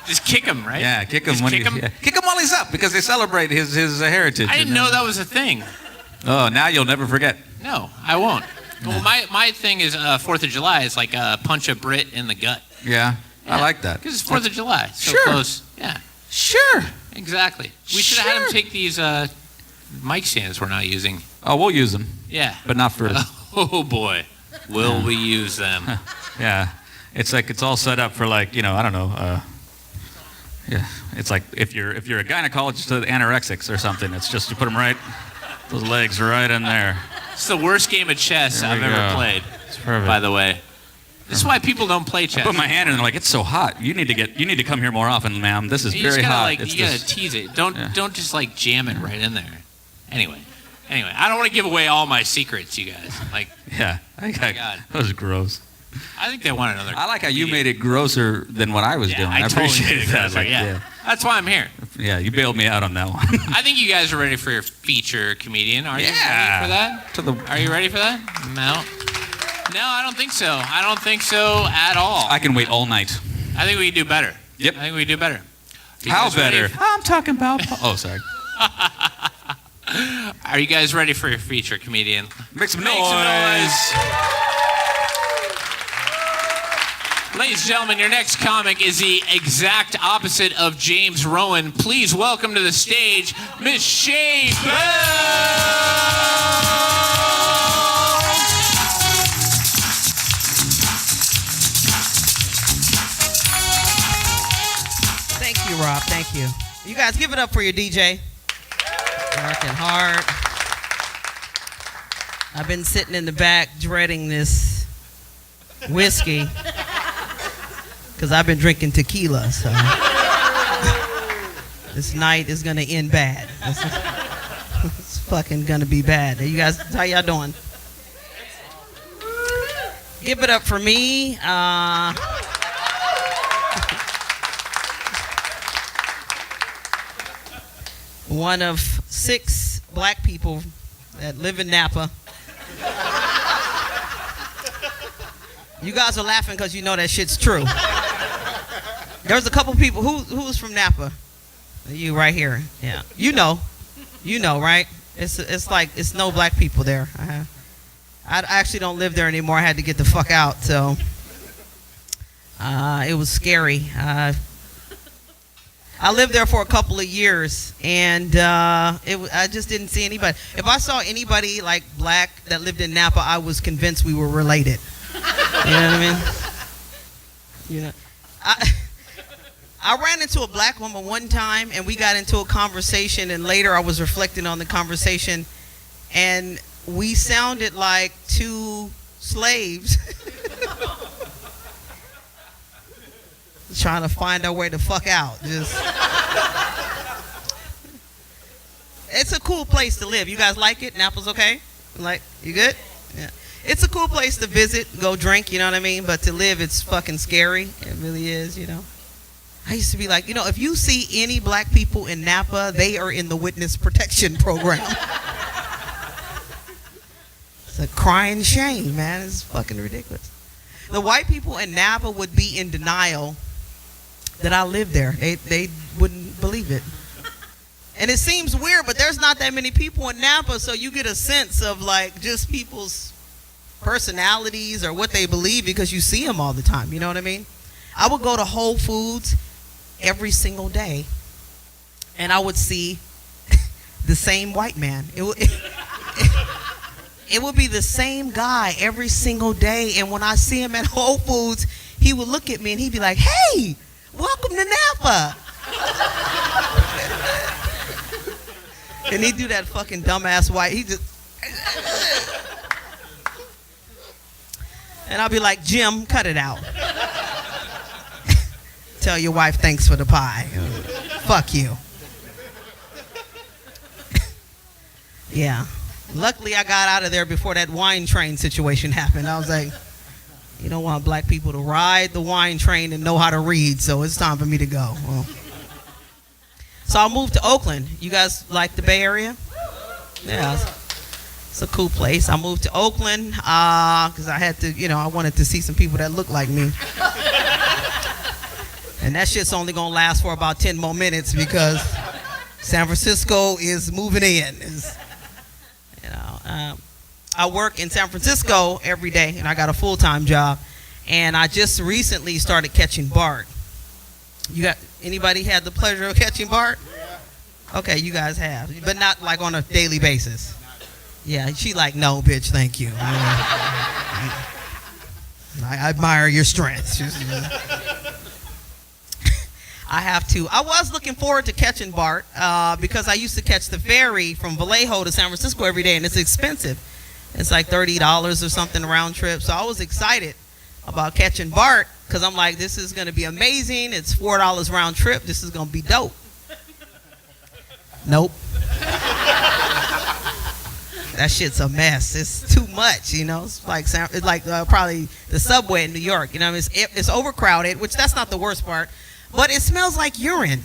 Just kick him, right? Yeah, kick him. Just kick him? Kick him while he's up, because they celebrate his heritage. I didn't know that was a thing. Oh, now you'll never forget. No, I won't. Well, my thing is 4th of July is like punch a Brit in the gut. Yeah, I like that. Because it's 4th of July. So Sure. close. Yeah. Sure. Exactly. We should have had him take these mic stands we're not using. Oh, we'll use them, Yeah. but not for... Oh, boy. Will we use them? Yeah. It's like it's all set up for, like, you know, I don't know. Yeah. It's like if you're a gynecologist to anorexics or something, it's just you put them right, those legs right in there. It's the worst game of chess There I've we ever go. played, It's perfect. by the way. This is why people don't play chess. I put my hand in and they're like, it's so hot. You need to come here more often, ma'am. This is You very just gotta, hot. like, It's you gotta this- tease it. Don't just like jam it right in there. Anyway, I don't want to give away all my secrets, you guys. Like, Yeah. my God. That was gross. I think they want another. I like how you made it grosser than what I was doing. I totally appreciate made it that. grosser, Like, yeah. That's why I'm here. Yeah, you bailed me out on that one. I think you guys are ready for your feature comedian. Are you ready for that? Are you ready for that? No, I don't think so. I don't think so at all. I can wait all night. I think we can do better. Yep. I think we can do better. You How guys ready? better? I'm talking about... Oh, sorry. Are you guys ready for your feature comedian? Make some Make noise. some noise. Ladies and gentlemen, your next comic is the exact opposite of James Rowan. Please welcome to the stage, Miss Shay Bell. Thank you, Rob. Thank you. You guys give it up for your DJ. Working hard. I've been sitting in the back dreading this whiskey because I've been drinking tequila. So this night is going to end bad. It's fucking going to be bad. You guys, how y'all doing? Give it up for me. One of 6 black people that live in Napa. You guys are laughing because you know that shit's true. There's a couple people who's from Napa. You right here. Yeah. You know, right? It's like it's no black people there. I actually don't live there anymore. I had to get the fuck out. So it was scary. I lived there for a couple of years, and I just didn't see anybody. If I saw anybody like black that lived in Napa, I was convinced we were related. You know what I mean? You know, I ran into a black woman one time, and we got into a conversation, and later I was reflecting on the conversation, and we sounded like two slaves trying to find our way the fuck out. It's a cool place to live. You guys like it? Napa's okay? Like, you good? Yeah. It's a cool place to visit, go drink, you know what I mean? But to live, it's fucking scary. It really is, you know. I used to be like, you know, if you see any black people in Napa, they are in the witness protection program. It's a crying shame, man. It's fucking ridiculous. The white people in Napa would be in denial that I lived there. They wouldn't believe it. And it seems weird, but there's not that many people in Napa, so you get a sense of like just people's personalities or what they believe because you see them all the time. You know what I mean? I would go to Whole Foods every single day, and I would see the same white man. It would be the same guy every single day, and when I see him at Whole Foods, he would look at me and he'd be like, "Hey, welcome to Napa." And he'd do that fucking dumbass white. He just, and I'll be like, "Jim, cut it out. Tell your wife thanks for the pie. Fuck you." Yeah. Luckily, I got out of there before that wine train situation happened. I was like, you don't want black people to ride the wine train and know how to read, so it's time for me to go. Well, so I moved to Oakland. You guys like the Bay Area? Yeah. It's a cool place. I moved to Oakland because I had to, you know, I wanted to see some people that look like me. And that shit's only going to last for about 10 more minutes because San Francisco is moving in. I work in San Francisco every day, and I got a full-time job. And I just recently started catching Bart. Anybody had the pleasure of catching Bart? Okay, you guys have, but not like on a daily basis. Yeah, she like, no, bitch, thank you. I admire your strength. I was looking forward to catching Bart because I used to catch the ferry from Vallejo to San Francisco every day, and it's expensive. It's like $30 or something round trip. So I was excited about catching Bart because I'm like, this is going to be amazing. It's $4 round trip. This is going to be dope. Nope. That shit's a mess. It's too much, you know. It's like probably the subway in New York. You know, it's overcrowded, which that's not the worst part. But it smells like urine.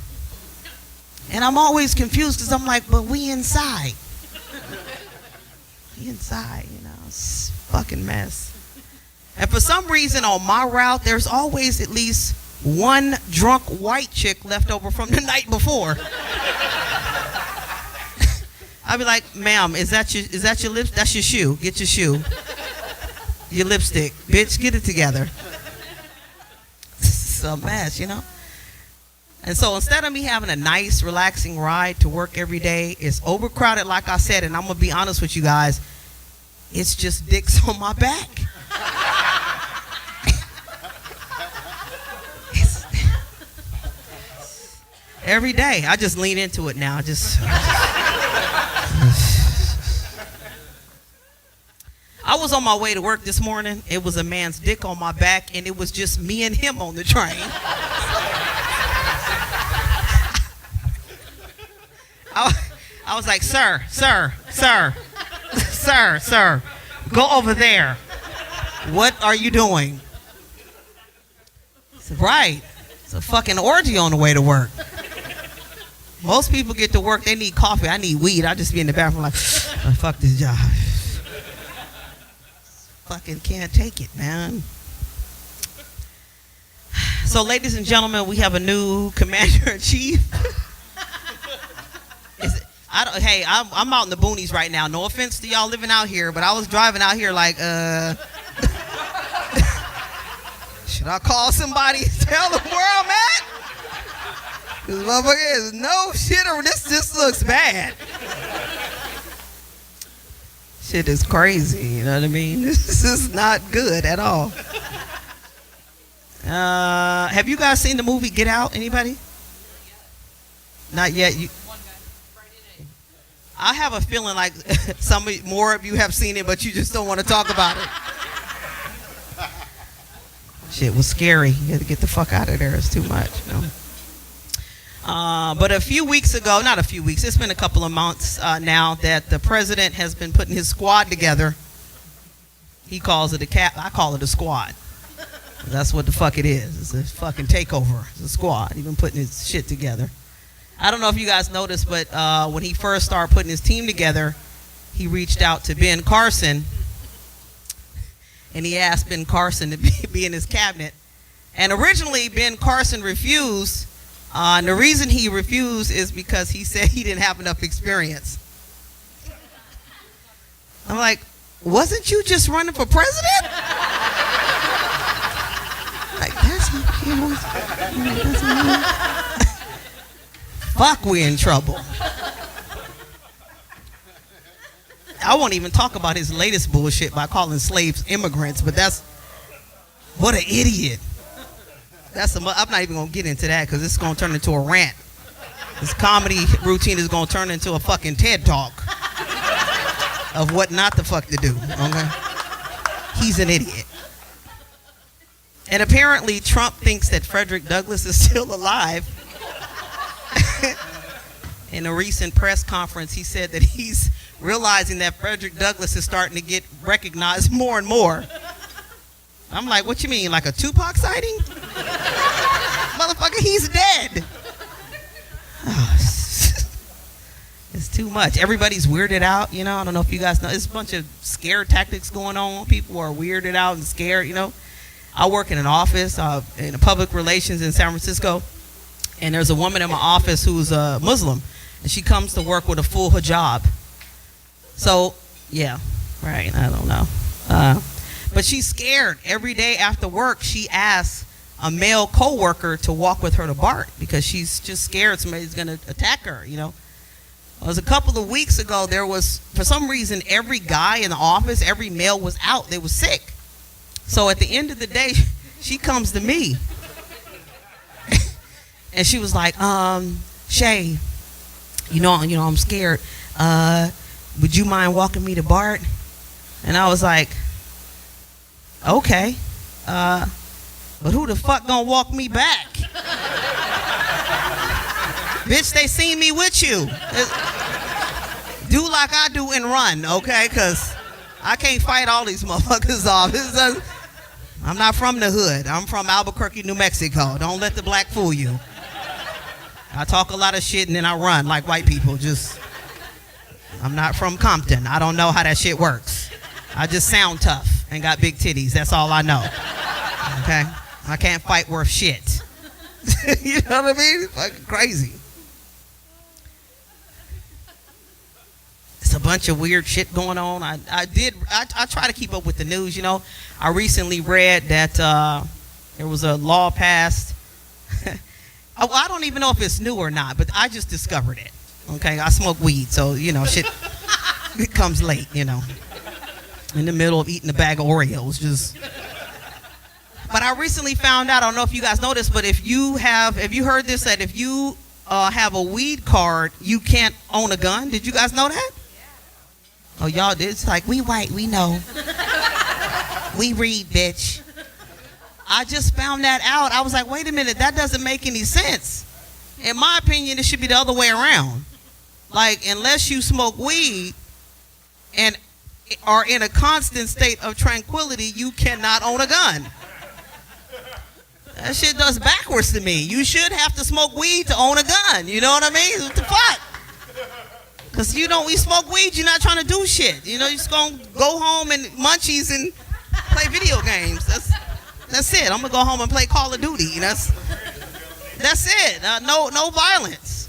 And I'm always confused because I'm like, but we inside. We inside, you know. It's a fucking mess. And for some reason on my route, there's always at least one drunk white chick left over from the night before. I'd be like, ma'am, is that your lips? That's your shoe. Get your shoe. Your lipstick. Bitch, get it together. It's a mess, you know. And so instead of me having a nice, relaxing ride to work every day, it's overcrowded, like I said, and I'm going to be honest with you guys, it's just dicks on my back. Every day. I just lean into it now. I was on my way to work this morning. It was a man's dick on my back, and it was just me and him on the train. I was like, sir, go over there. What are you doing? He said, right. It's a fucking orgy on the way to work. Most people get to work, they need coffee. I need weed. I just be in the bathroom like, oh, fuck this job. Fucking can't take it, man. So, ladies and gentlemen, we have a new commander-in-chief. I'm out in the boonies right now. No offense to y'all living out here, but I was driving out here like, should I call somebody and tell them where I'm at? Because motherfucker is no shit, or this looks bad. Shit is crazy, you know what I mean? This is not good at all. Have you guys seen the movie Get Out? Anybody? Not yet. I have a feeling like more of you have seen it, but you just don't want to talk about it. Shit was scary. You had to get the fuck out of there. It's too much. But a few weeks ago, not a few weeks, it's been a couple of months now that the president has been putting his squad together. He calls it I call it a squad. That's what the fuck it is. It's a fucking takeover. It's a squad. He's been putting his shit together. I don't know if you guys noticed, but when he first started putting his team together, he reached out to Ben Carson, and he asked Ben Carson to be in his cabinet. And originally, Ben Carson refused. And the reason he refused is because he said he didn't have enough experience. I'm like, wasn't you just running for president? Like, fuck, we're in trouble. I won't even talk about his latest bullshit by calling slaves immigrants, but what an idiot. I'm not even going to get into that because it's going to turn into a rant. This comedy routine is going to turn into a fucking TED Talk of what not the fuck to do, okay? He's an idiot. And apparently Trump thinks that Frederick Douglass is still alive. In a recent press conference, he said that he's realizing that Frederick Douglass is starting to get recognized more and more. I'm like, what you mean, like a Tupac sighting? Motherfucker, he's dead. Oh, it's too much. Everybody's weirded out, I don't know if you guys know. There's a bunch of scare tactics going on. People are weirded out and scared, I work in an office in public relations in San Francisco, and there's a woman in my office who's a Muslim, and she comes to work with a full hijab. So, yeah, right, I don't know. But she's scared. Every day after work, she asks a male coworker to walk with her to BART because she's just scared somebody's going to attack her, It was a couple of weeks ago, there was, for some reason, every guy in the office, every male was out. They were sick. So at the end of the day, she comes to me. And she was like, Shay, I'm scared. Would you mind walking me to BART? And I was like, okay. But who the fuck gonna walk me back? Bitch, they seen me with you. Do like I do and run, okay? Because I can't fight all these motherfuckers off. I'm not from the hood. I'm from Albuquerque, New Mexico. Don't let the black fool you. I talk a lot of shit and then I run like white people. I'm not from Compton. I don't know how that shit works. I just sound tough and got big titties. That's all I know. Okay? I can't fight worth shit. You know what I mean? It's fucking crazy. It's a bunch of weird shit going on. I try to keep up with the news, I recently read that there was a law passed. I don't even know if it's new or not, but I just discovered it. Okay, I smoke weed, so shit it comes late, in the middle of eating a bag of Oreos, But I recently found out, I don't know if you guys know this, but have you heard this, that if you have a weed card, you can't own a gun? Did you guys know that? Oh, y'all did? It's like, we white, we know. We read, bitch. I just found that out. I was like, wait a minute, that doesn't make any sense. In my opinion, it should be the other way around. Like, unless you smoke weed and are in a constant state of tranquility, you cannot own a gun. That shit does backwards to me. You should have to smoke weed to own a gun. You know what I mean? What the fuck? Because, we smoke weed, you're not trying to do shit. You're just going to go home and munchies and play video games. That's it. I'm going to go home and play Call of Duty. That's it. No violence.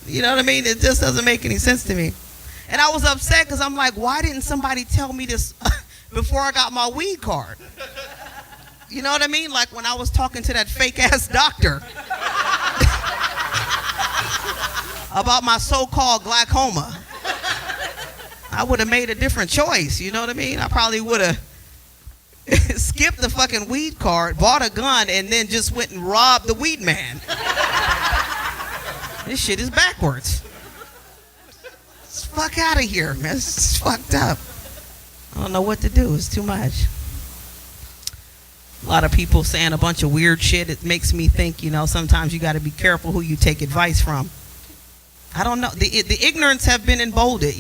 You know what I mean? It just doesn't make any sense to me. And I was upset because I'm like, why didn't somebody tell me this before I got my weed card? You know what I mean? Like when I was talking to that fake ass doctor about my so-called glaucoma. I would have made a different choice. You know what I mean? I probably would have skipped the fucking weed cart, bought a gun, and then just went and robbed the weed man. This shit is backwards. Let's fuck out of here, man. It's fucked up. I don't know what to do. It's too much. A lot of people saying a bunch of weird shit. It makes me think, sometimes you got to be careful who you take advice from. I don't know. The ignorance have been emboldened,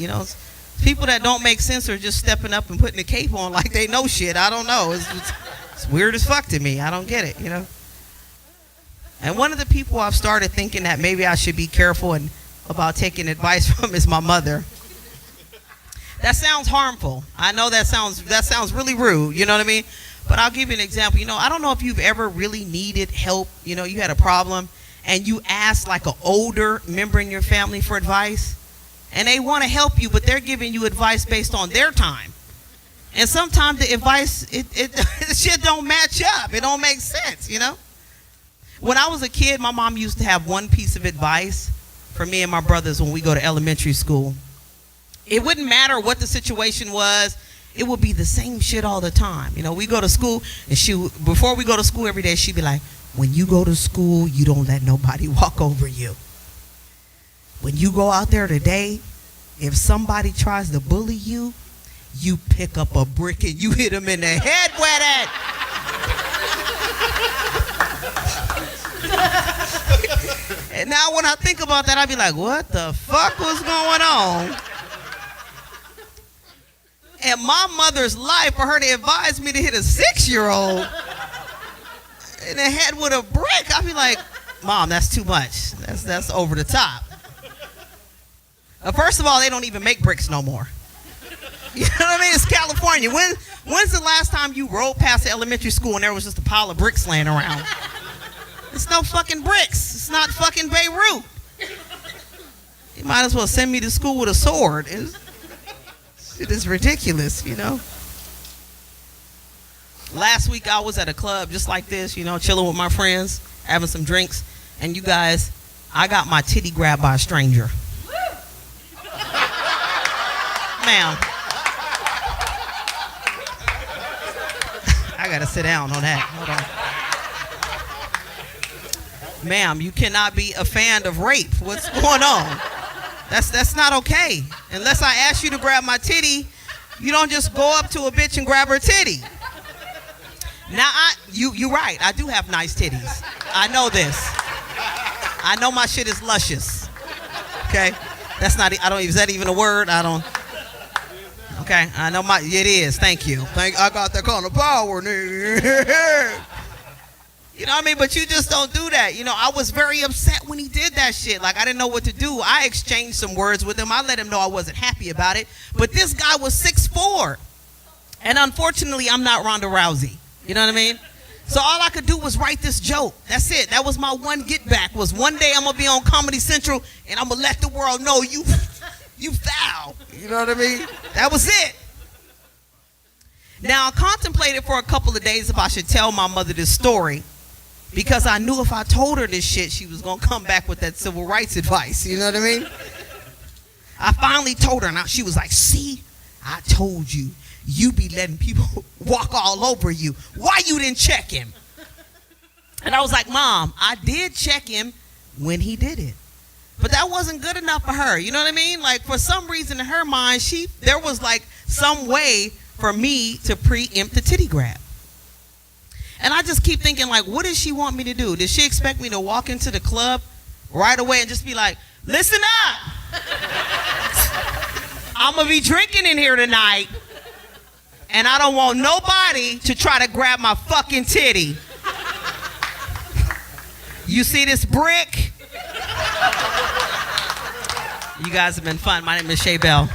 People that don't make sense are just stepping up and putting the cape on like they know shit. I don't know. It's weird as fuck to me. I don't get it, And one of the people I've started thinking that maybe I should be careful about taking advice from is my mother. That sounds harmful. I know that sounds really rude, you know what I mean? But I'll give you an example. I don't know if you've ever really needed help. You had a problem and you asked like an older member in your family for advice. And they want to help you, but they're giving you advice based on their time. And sometimes the advice, it shit don't match up. It don't make sense, When I was a kid, my mom used to have one piece of advice for me and my brothers when we go to elementary school. It wouldn't matter what the situation was. It would be the same shit all the time. We go to school, and before we go to school every day, she'd be like, when you go to school, you don't let nobody walk over you. When you go out there today, if somebody tries to bully you, you pick up a brick and you hit them in the head with it. And now when I think about that, I'd be like, what the fuck was going on? And my mother's life, for her to advise me to hit a 6-year-old in the head with a brick, I'd be like, Mom, that's too much. That's over the top. First of all, they don't even make bricks no more. You know what I mean? It's California. When's the last time you rode past the elementary school and there was just a pile of bricks laying around? It's no fucking bricks. It's not fucking Beirut. You might as well send me to school with a sword. It is ridiculous, Last week I was at a club just like this, chilling with my friends, having some drinks. And you guys, I got my titty grabbed by a stranger. Ma'am. I gotta sit down on that. Hold on. Ma'am, you cannot be a fan of rape. What's going on? That's not okay. Unless I ask you to grab my titty, you don't just go up to a bitch and grab her titty. Now you're right. I do have nice titties. I know this. I know my shit is luscious. Okay? Is that even a word? I don't. Okay, I know it is. Thank you. I got that kind of power, nigga. You know what I mean? But you just don't do that. I was very upset when he did that shit. Like, I didn't know what to do. I exchanged some words with him. I let him know I wasn't happy about it. But this guy was 6'4". And unfortunately, I'm not Ronda Rousey. You know what I mean? So all I could do was write this joke. That's it. That was my one get back, was one day I'm going to be on Comedy Central and I'm going to let the world know you foul. You know what I mean? That was it. Now, I contemplated for a couple of days if I should tell my mother this story, because I knew if I told her this shit, she was going to come back with that civil rights advice. You know what I mean? I finally told her, and she was like, see, I told you. You be letting people walk all over you. Why you didn't check him? And I was like, Mom, I did check him when he did it. But that wasn't good enough for her. You know what I mean? Like, for some reason in her mind, there was like some way for me to preempt the titty grab. And I just keep thinking, like, what does she want me to do? Does she expect me to walk into the club right away and just be like, listen up. I'm going to be drinking in here tonight, and I don't want nobody to try to grab my fucking titty. You see this brick? You guys have been fun. My name is Shay Bell.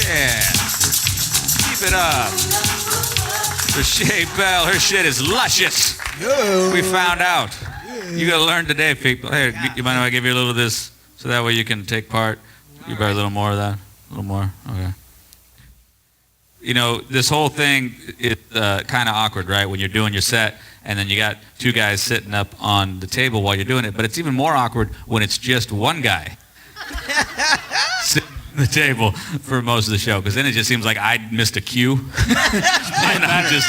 Yeah. Keep it up. For Shay Bell, her shit is luscious. Yo. We found out. You gotta learn today, people. Hey, you mind if I give you a little of this so that way you can take part? You better a little more of that. A little more? Okay. You know, this whole thing, it's kind of awkward, right? When you're doing your set and then you got two guys sitting up on the table while you're doing it. But it's even more awkward when it's just one guy. sit at the table for most of the show, because then it just seems like I missed a cue. And I'm just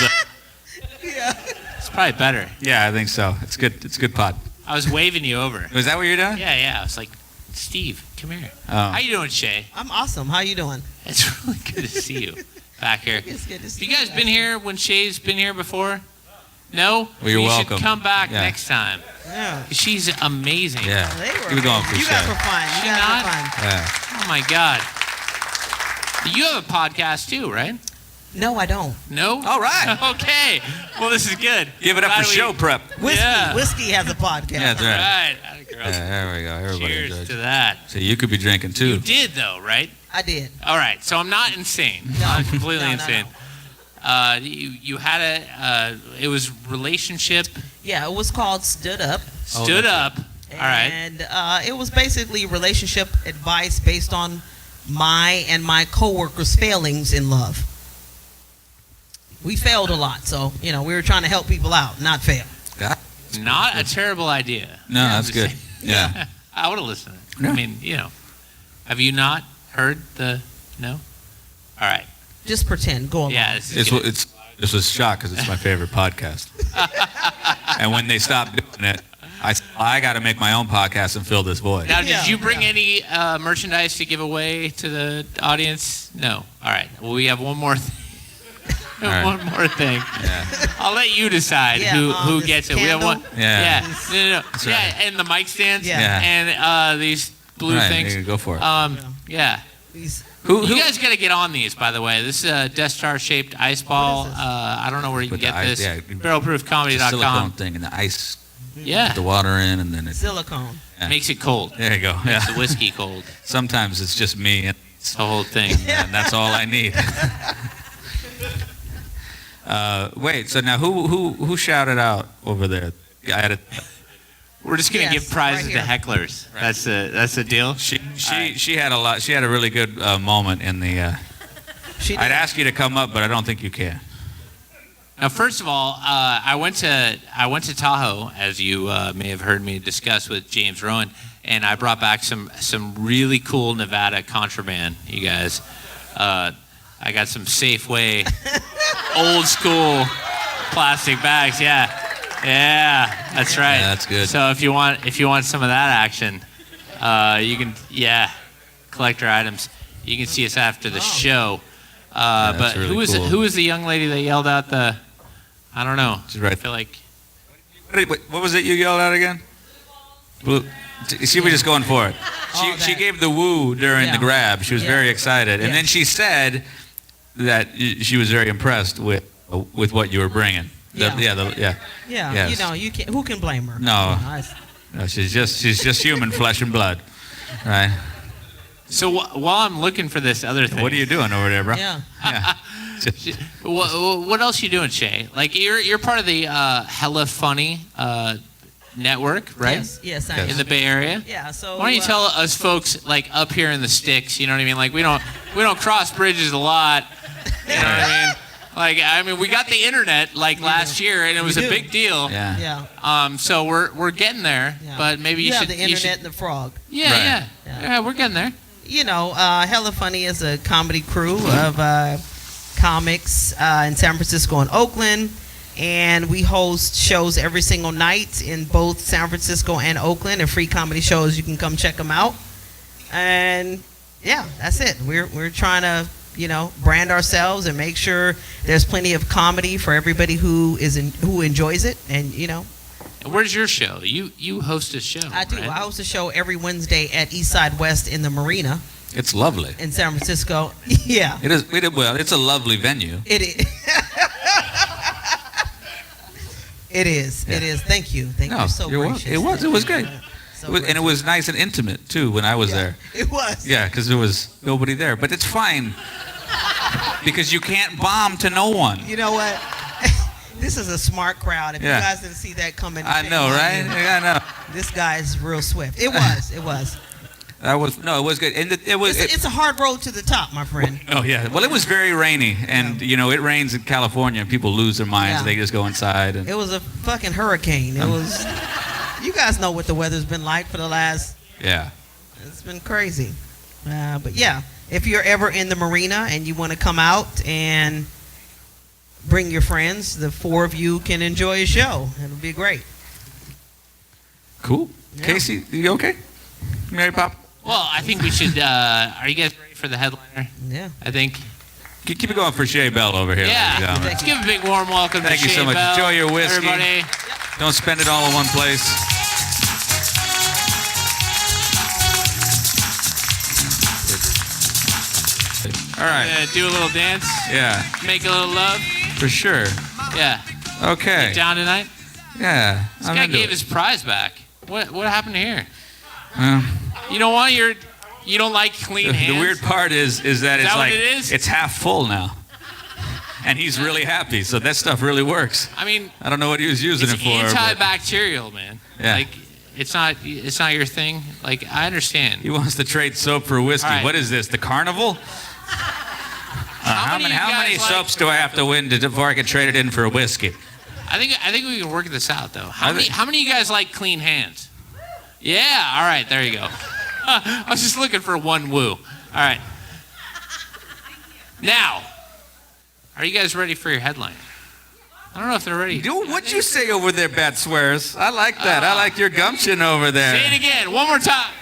It's probably better. yeah, I think so. It's good. It's good pod. I was waving you over. Was that what you're doing? Yeah. I was like, Steve, come here. Oh. How you doing, Shay? I'm awesome. How you doing? It's really good to see you back here. It's good to see Have you guys been here when Shay's been here before? No? Well, you're you welcome. should come back Yeah. next time. Yeah. She's amazing. Yeah. They were Keep it going amazing. for You guys Shay. were fun. She You guys not? were fun. Yeah. Oh my God. You have a podcast too, right? No, I don't. No? All right. Okay. Well, this is good. Give it up Glad for we- show prep. Whiskey. Yeah. Whiskey has a podcast. Yeah, that's All right. right. Girls. Yeah, there we go. Everybody Cheers enjoyed to it. that. So you could be drinking You too. did though, right? I did. All right. So I'm not insane. No. I'm completely No, no, insane. You had it was relationship Yeah, it was called Stood Up. stood up. All right. And it was basically relationship advice based on my and my coworkers' failings in love. We failed a lot, so we were trying to help people out, not fail. Yeah. Not a terrible idea. No, I'm that's just good. saying. Yeah. I would have listened. Yeah. I mean, have you not heard the no? All right. Just pretend. Go along. Yeah. This is It's good. this was a shock because it's my favorite podcast. And when they stopped doing it, I got to make my own podcast and fill this void. Now, Yeah, did you bring yeah. any merchandise to give away to the audience? No. All right. Well, we have one more thing. All right. One more thing. Yeah. I'll let you decide Yeah, who this gets it. We have one. candle. Yeah. No. That's Yeah, right. and the mic stands. Yeah. Yeah. And these blue Right, things. you go for it. Yeah. These- Who You guys got to get on these, by the way. This is a Death Star shaped ice ball. What is this? I don't know where you can Put the get ice- this. yeah. the silicone Barrelproofcomedy.com. thing and the ice, Yeah. put the water in, and then it. silicone. Yeah. Makes it cold. There you go. Makes Yeah. the whiskey cold. Sometimes it's just me, and It's the whole thing. that's all I need. Wait. So now, who shouted out over there? I had a, We're just gonna Yes, give prizes right to hecklers. That's the deal. she had a lot. She had a really good moment in the. She I'd did. ask you to come up, but I don't think you can. Now, first of all, I went to Tahoe, as you may have heard me discuss with James Rowan, and I brought back some really cool Nevada contraband. You guys, I got some Safeway, old school plastic bags. Yeah, that's right. Yeah, that's good. So if you want some of that action, you can collector items. You can see us after the show. that's But really cool. who was the young lady that yelled out the? I don't know. She's right. I feel like Wait, what was it you yelled out again? Blue. She was just going for it. Oh, She that. gave the woo during Yeah. the grab. She was Yeah. very excited, and Yeah. then she said that she was very impressed with what you were bringing. Yeah. Yeah, Yes. you can. Who can blame her? No. I- No, she's just human flesh and blood, right? so. While I'm looking for this other thing, What are you doing over there, bro? Yeah. Yeah. What else you doing, Shay? Like you're part of the Hella Funny network, right? Yes, I am. In the Bay Area. Yeah. So Why don't you tell us folks like up here in the sticks? You know what I mean? Like we don't cross bridges a lot. You know what I mean? Like we got the internet like last year, and it was a do. big deal. Yeah. Yeah. So we're getting there, Yeah. but maybe you you should. have the internet and the frog. Yeah, Right. yeah, we're getting there. Hella Funny is a comedy crew of comics in San Francisco and Oakland, and we host shows every single night in both San Francisco and Oakland. They're free comedy shows. You can come check them out. And yeah, that's it. We're trying to brand ourselves and make sure there's plenty of comedy for everybody who enjoys it. And And where's your show? You host a show. I do. Right? I host a show every Wednesday at East Side West in the Marina It's lovely. in San Francisco. Yeah. It is. Well, it's a lovely venue. It is. It is. Yeah. It is. Thank you. Thank you so you're gracious. welcome. It was great. So And it was nice and intimate too when I was there. It was. Yeah, because there was nobody there. But it's fine because you can't bomb to no one. You know what? This is a smart crowd. If Yeah. you guys didn't see that coming, I know, right? I know. This guy is real swift. It was. It was. It was good, and it was. It's a hard road to the top, my friend. Oh yeah. Well, it was very rainy, and it rains in California, and people lose their minds. Yeah. They just go inside. And It was a fucking hurricane. It was. You guys know what the weather's been like for the last. yeah. It's been crazy. But yeah, if you're ever in the marina and you want to come out and bring your friends, the 4 of you can enjoy a show. It'll be great. Cool. Yeah. Casey, you okay? Mary Pop? Well, I think we should. Are you guys ready for the headliner? Yeah. I think. Keep it going for Shea Bell over here. Yeah. ladies and gentlemen. Let's give a big warm welcome Thank to you so Shea much. Bell. Enjoy your whiskey. Everybody. Don't spend it all in one place. All right. Do a little dance. Yeah, Make a little love. for sure. Yeah. Okay. Down tonight. Yeah. This guy gave his prize back. What happened here? Well, You don't want your. You don't like clean hands. the weird part is that it's that like what it is? it's half full now, and he's really happy. So that stuff really works. I mean, I don't know what he was using it's it for. but antibacterial, man. Yeah. Like, it's not your thing. Like, I understand. he wants to trade soap for whiskey. All right. What is this? The carnival? How many many, of you how many guys soaps do I have to win before I can trade it in for a whiskey? I think we can work this out though. How I many think- how many of you guys like clean hands? Yeah. All right. There you go. I was just looking for one woo. All right. Now, are you guys ready for your headline? I don't know if they're ready. Dude, what'd you say over there, Bad Swears? I like that. I like your gumption over there. Say it again. One more time.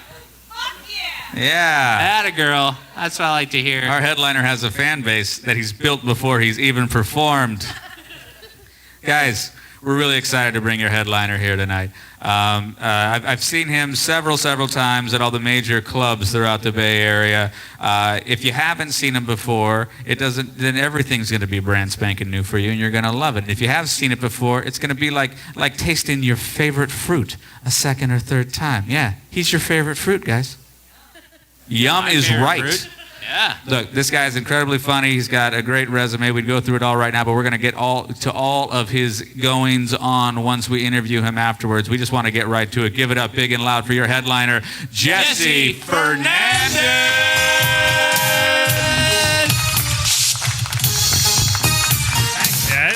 Yeah. Atta girl. That's what I like to hear. Our headliner has a fan base that he's built before he's even performed. Guys, we're really excited to bring your headliner here tonight. I've seen him several times at all the major clubs throughout the Bay Area. If you haven't seen him before, then everything's going to be brand spanking new for you, and you're going to love it. If you have seen it before, it's going to be like tasting your favorite fruit a second or third time. Yeah, he's your favorite fruit, guys. Yum My is favorite right. fruit. Yeah. Look, this guy's incredibly funny. He's got a great resume. We'd go through it all right now, but we're going to get to all of his goings on once we interview him afterwards. We just want to get right to it. Give it up big and loud for your headliner, Jesse Fernandez. Thanks, guys.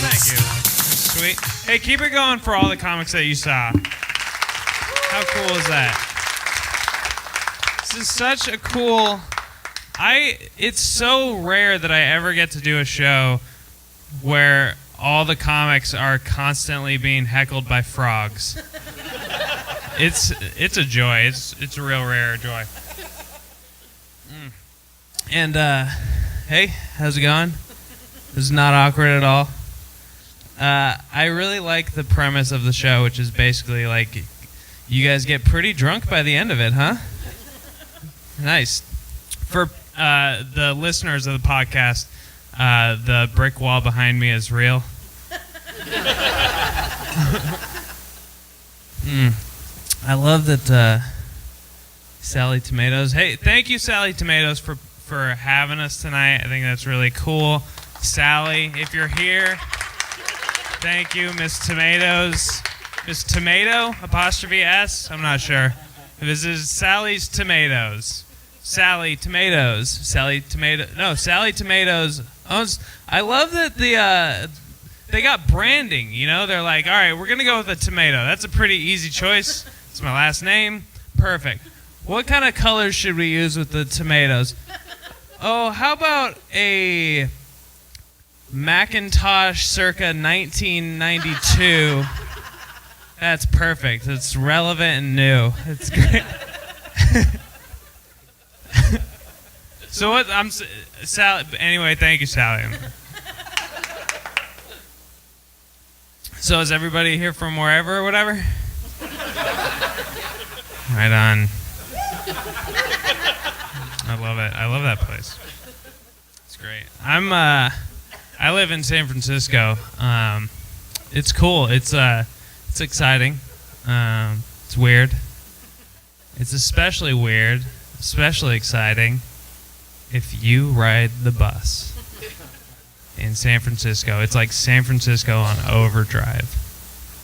Thank you. That's sweet. Hey, keep it going for all the comics that you saw. How cool is that? This is such a cool... It's so rare that I ever get to do a show where all the comics are constantly being heckled by frogs. It's a joy. It's a real rare joy. And hey, how's it going? This is not awkward at all. I really like the premise of the show, which is basically like you guys get pretty drunk by the end of it, huh? Nice. For the listeners of the podcast, the brick wall behind me is real. I love that Sally Tomatoes. Hey, thank you, Sally Tomatoes, for having us tonight. I think that's really cool. Sally, if you're here, thank you, Miss Tomatoes. Miss Tomato, apostrophe S? I'm not sure. This is Sally's Tomatoes. Sally Tomatoes. Sally Tomatoes owns. I love that they got branding. You know, they're like, all right, we're gonna go with a tomato. That's a pretty easy choice. It's my last name. Perfect. What kind of colors should we use with the tomatoes? Oh, how about a Macintosh circa 1992? That's perfect. It's relevant and new. It's great. So what? Sally. Anyway, thank you, Sally. So is everybody here from wherever or whatever? Right on. I love it. I love that place. It's great. I live in San Francisco. It's cool. It's exciting. It's weird. It's especially weird, especially exciting if you ride the bus in San Francisco. It's like San Francisco on overdrive.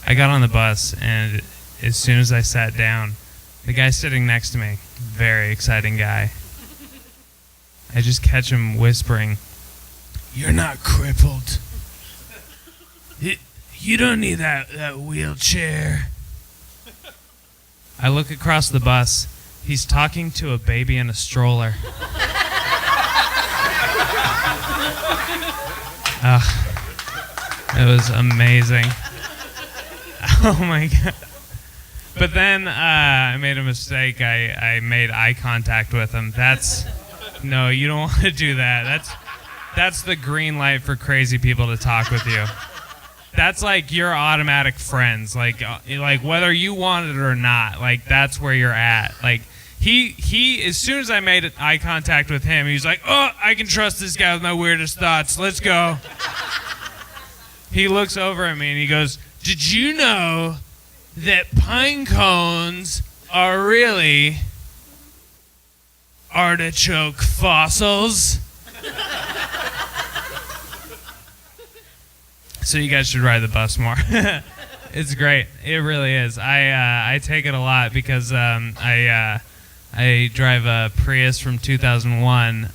I got on the bus, and as soon as I sat down, the guy sitting next to me, very exciting guy, I just catch him whispering, "You're not crippled. You don't need that wheelchair." I look across the bus. He's talking to a baby in a stroller. It was amazing. Oh my God. But then I made a mistake. I made eye contact with him. No, you don't want to do that. That's the green light for crazy people to talk with you. That's like your automatic friends. Like whether you want it or not, like that's where you're at. Like he as soon as I made eye contact with him, he was like, "Oh, I can trust this guy with my weirdest thoughts. Let's go." He looks over at me and he goes, "Did you know that pine cones are really artichoke fossils?" So you guys should ride the bus more. It's great. It really is. I take it a lot because I drive a Prius from 2001,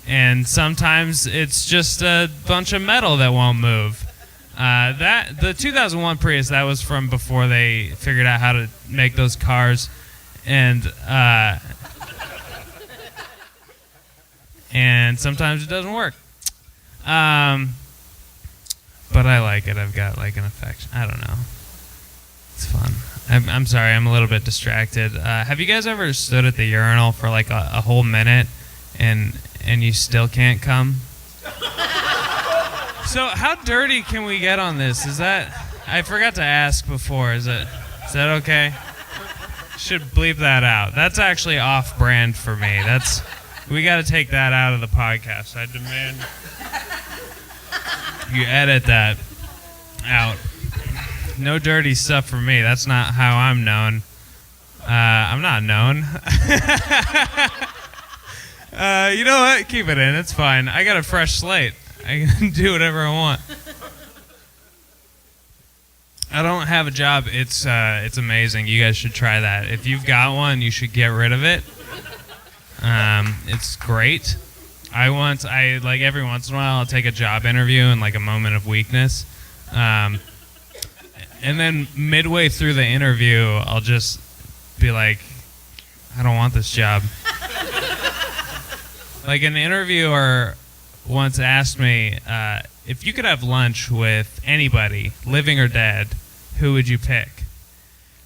and sometimes it's just a bunch of metal that won't move. The 2001 Prius, that was from before they figured out how to make those cars, and sometimes it doesn't work. But I like it. I've got like an affection. I don't know. It's fun. I'm sorry. I'm a little bit distracted. Have you guys ever stood at the urinal for like a whole minute and you still can't come? So how dirty can we get on this? I forgot to ask before. Is that okay? Should bleep that out. That's actually off-brand for me. We got to take that out of the podcast. I demand you edit that out. No dirty stuff for me. That's not how I'm known. I'm not known. You know what? Keep it in. It's fine. I got a fresh slate. I can do whatever I want. I don't have a job. It's amazing. You guys should try that. If you've got one, you should get rid of it. It's great. I like every once in a while I'll take a job interview in like a moment of weakness. And then midway through the interview, I'll just be like, I don't want this job. Like an interviewer once asked me, if you could have lunch with anybody, living or dead, who would you pick?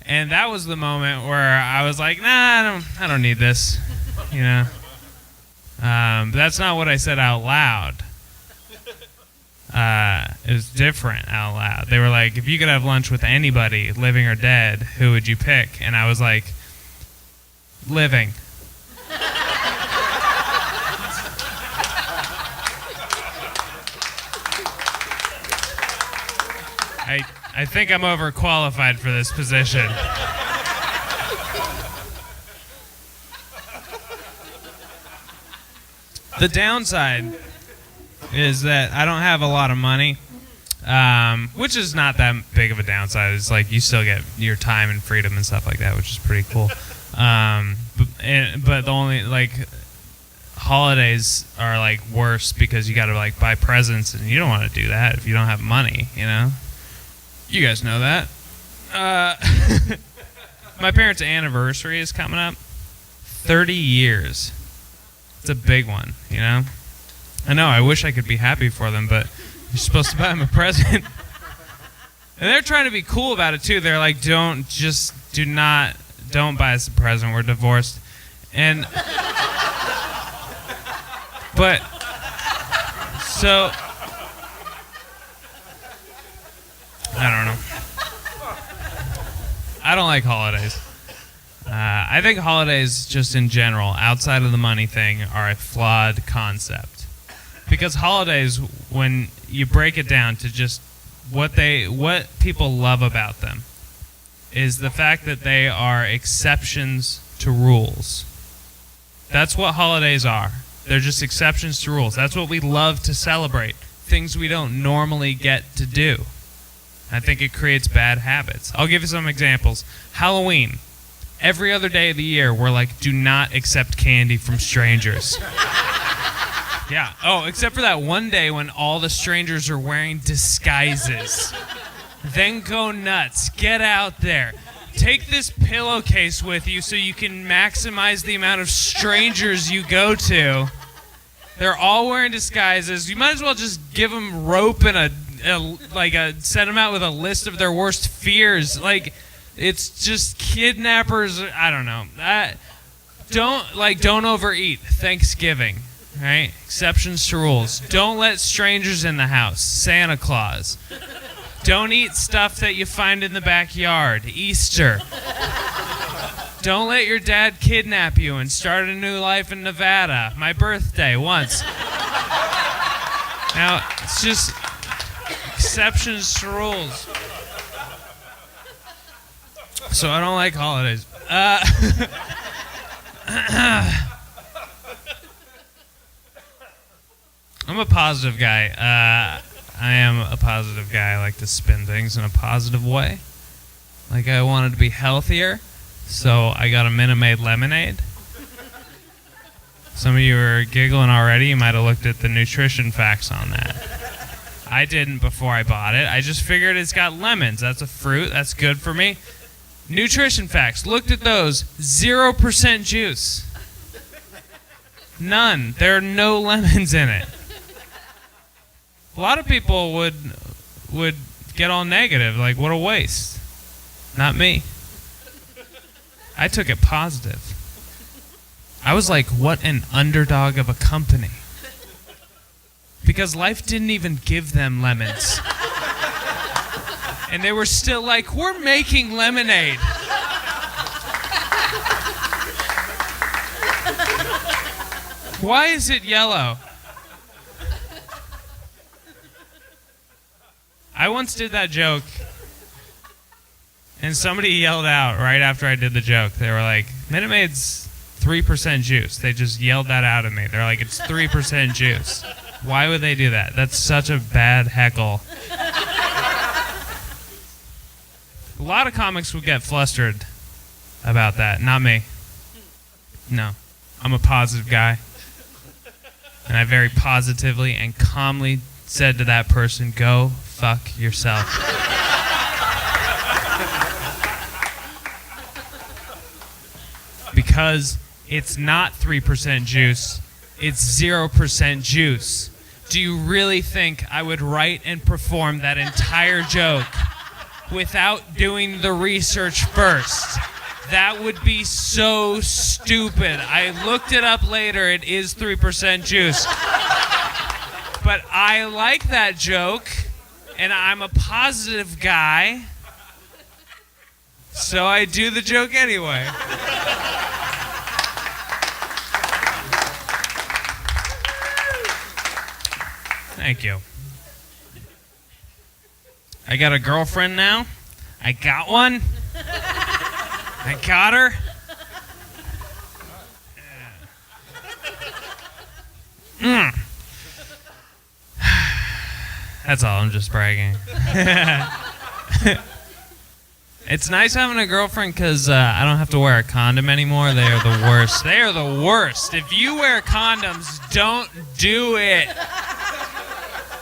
And that was the moment where I was like, nah, I don't need this, you know. But that's not what I said out loud. It was different out loud. They were like, if you could have lunch with anybody, living or dead, who would you pick? And I was like, living. I think I'm overqualified for this position. The downside is that I don't have a lot of money, which is not that big of a downside. It's like you still get your time and freedom and stuff like that, which is pretty cool. But the only like holidays are like worse because you got to like buy presents, and you don't want to do that if you don't have money, you know. You guys know that. My parents' anniversary is coming up. 30 years. It's a big one, you know? I know, I wish I could be happy for them, but you're supposed to buy them a present. And they're trying to be cool about it, too. They're like, don't buy us a present. We're divorced. And, but, so, I don't know. I don't like holidays. I think holidays, just in general, outside of the money thing, are a flawed concept. Because holidays, when you break it down to just what people love about them, is the fact that they are exceptions to rules. That's what holidays are. They're just exceptions to rules. That's what we love to celebrate. Things we don't normally get to do. I think it creates bad habits. I'll give you some examples. Halloween. Every other day of the year, we're like, do not accept candy from strangers. Yeah. Oh, except for that one day when all the strangers are wearing disguises. Then go nuts. Get out there. Take this pillowcase with you so you can maximize the amount of strangers you go to. They're all wearing disguises. You might as well just give them rope and set them out with a list of their worst fears. Like, it's just kidnappers. I don't know. Don't overeat Thanksgiving, right? Exceptions to rules. Don't let strangers in the house. Santa Claus. Don't eat stuff that you find in the backyard. Easter. Don't let your dad kidnap you and start a new life in Nevada. My birthday, once. Now, it's just exceptions to rules. So I don't like holidays. I'm a positive guy. I am a positive guy. I like to spin things in a positive way. Like, I wanted to be healthier, so I got a Minute Maid lemonade. Some of you are giggling already. You might have looked at the nutrition facts on that. I didn't before I bought it. I just figured it's got lemons. That's a fruit. That's good for me. Nutrition facts. Looked at those. 0% juice. None. There are no lemons in it. A lot of people would get all negative, like, what a waste. Not me. I took it positive. I was like, what an underdog of a company. Because life didn't even give them lemons. And they were still like, we're making lemonade. Why is it yellow? I once did that joke, and somebody yelled out right after I did the joke. They were like, Minute Maid's 3% juice. They just yelled that out at me. They're like, it's 3% juice. Why would they do that? That's such a bad heckle. A lot of comics would get flustered about that. Not me. No. I'm a positive guy. And I very positively and calmly said to that person, go fuck yourself. Because it's not 3% juice, it's 0% juice. Do you really think I would write and perform that entire joke without doing the research first? That would be so stupid. I looked it up later. It is 3% juice. But I like that joke, and I'm a positive guy, so I do the joke anyway. Thank you. I got a girlfriend now. I got one. I got her. That's all. I'm just bragging. It's nice having a girlfriend because I don't have to wear a condom anymore. They are the worst. They are the worst. If you wear condoms, don't do it.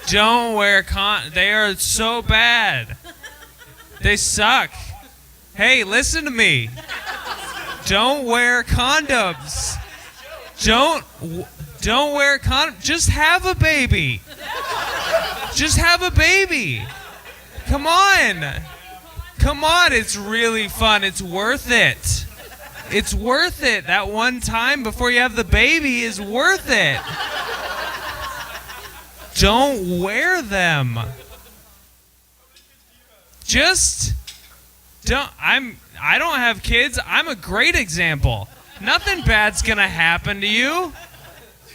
Don't wear They are so bad. They suck. Hey, listen to me. Don't wear condoms. Don't wear condoms. Just have a baby. Just have a baby. Come on. Come on. It's really fun. It's worth it. It's worth it. That one time before you have the baby is worth it. Don't wear them. Just don't. I don't have kids. I'm a great example. Nothing bad's gonna happen to you.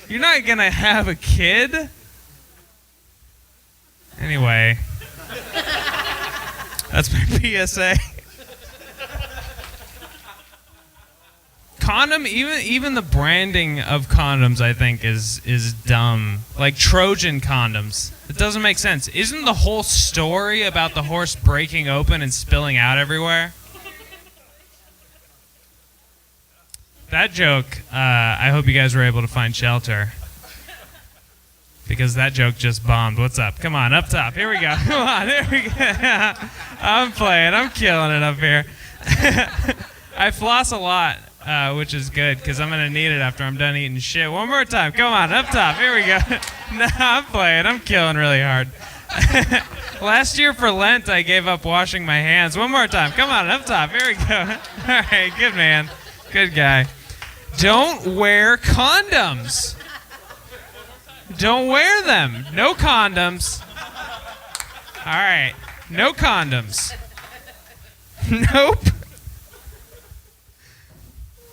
You're not gonna have a kid. Anyway, that's my PSA. Condom, even the branding of condoms, I think, is dumb. Like Trojan condoms. It doesn't make sense. Isn't the whole story about the horse breaking open and spilling out everywhere? That joke, I hope you guys were able to find shelter. Because that joke just bombed. What's up? Come on, up top. Here we go. Come on, there we go. I'm playing. I'm killing it up here. I floss a lot, which is good because I'm gonna need it after I'm done eating shit. One more time, come on, up top. Here we go. No, I'm playing. I'm killing really hard. Last year for Lent, I gave up washing my hands. One more time, come on, up top. Here we go. All right, good man, good guy. Don't wear condoms. Don't wear them. No condoms. All right, no condoms. Nope.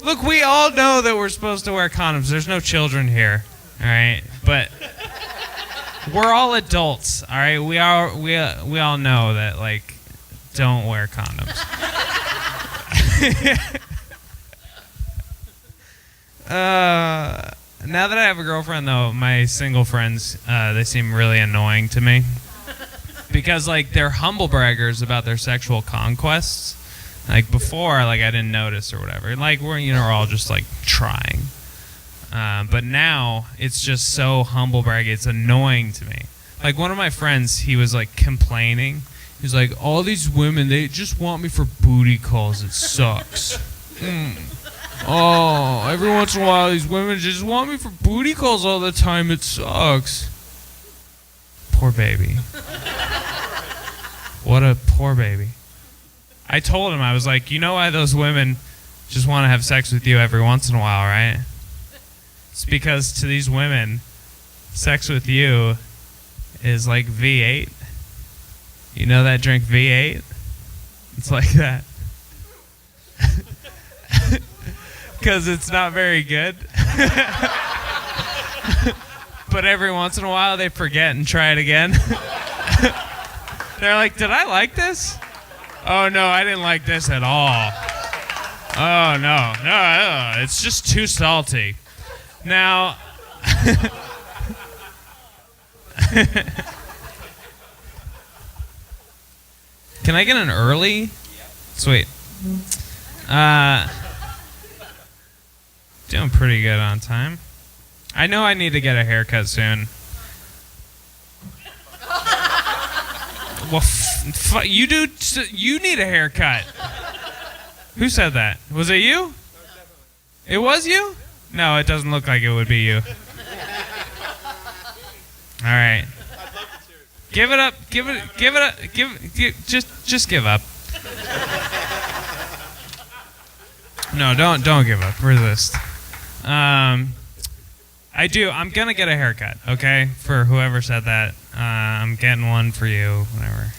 Look, we all know that we're supposed to wear condoms. There's no children here, all right? But we're all adults, all right? We all know that, like, don't wear condoms. Now that I have a girlfriend, though, my single friends, they seem really annoying to me. Because, like, they're humble braggers about their sexual conquests. Like, before, like, I didn't notice or whatever. Like, we're all just, like, trying. But now, it's just so humble braggy. It's annoying to me. Like, one of my friends, he was, like, complaining. He's like, all these women, they just want me for booty calls. It sucks. Oh, every once in a while, these women just want me for booty calls all the time. It sucks. Poor baby. What a poor baby. I told him, I was like, you know why those women just want to have sex with you every once in a while, right? It's because to these women, sex with you is like V8. You know that drink V8? It's like that. Because it's not very good. But every once in a while they forget and try it again. They're like, did I like this? Oh no, I didn't like this at all. Oh no, it's just too salty. Now, can I get an early? Sweet. Doing pretty good on time. I know I need to get a haircut soon. Well, you do. You need a haircut. Who said that? Was it you? It was you? No, it doesn't look like it would be you. All right. Give it up. Give it up. Just give up. No, don't give up. Resist. I do. I'm gonna get a haircut. Okay, for whoever said that. I'm getting one for you. Whatever.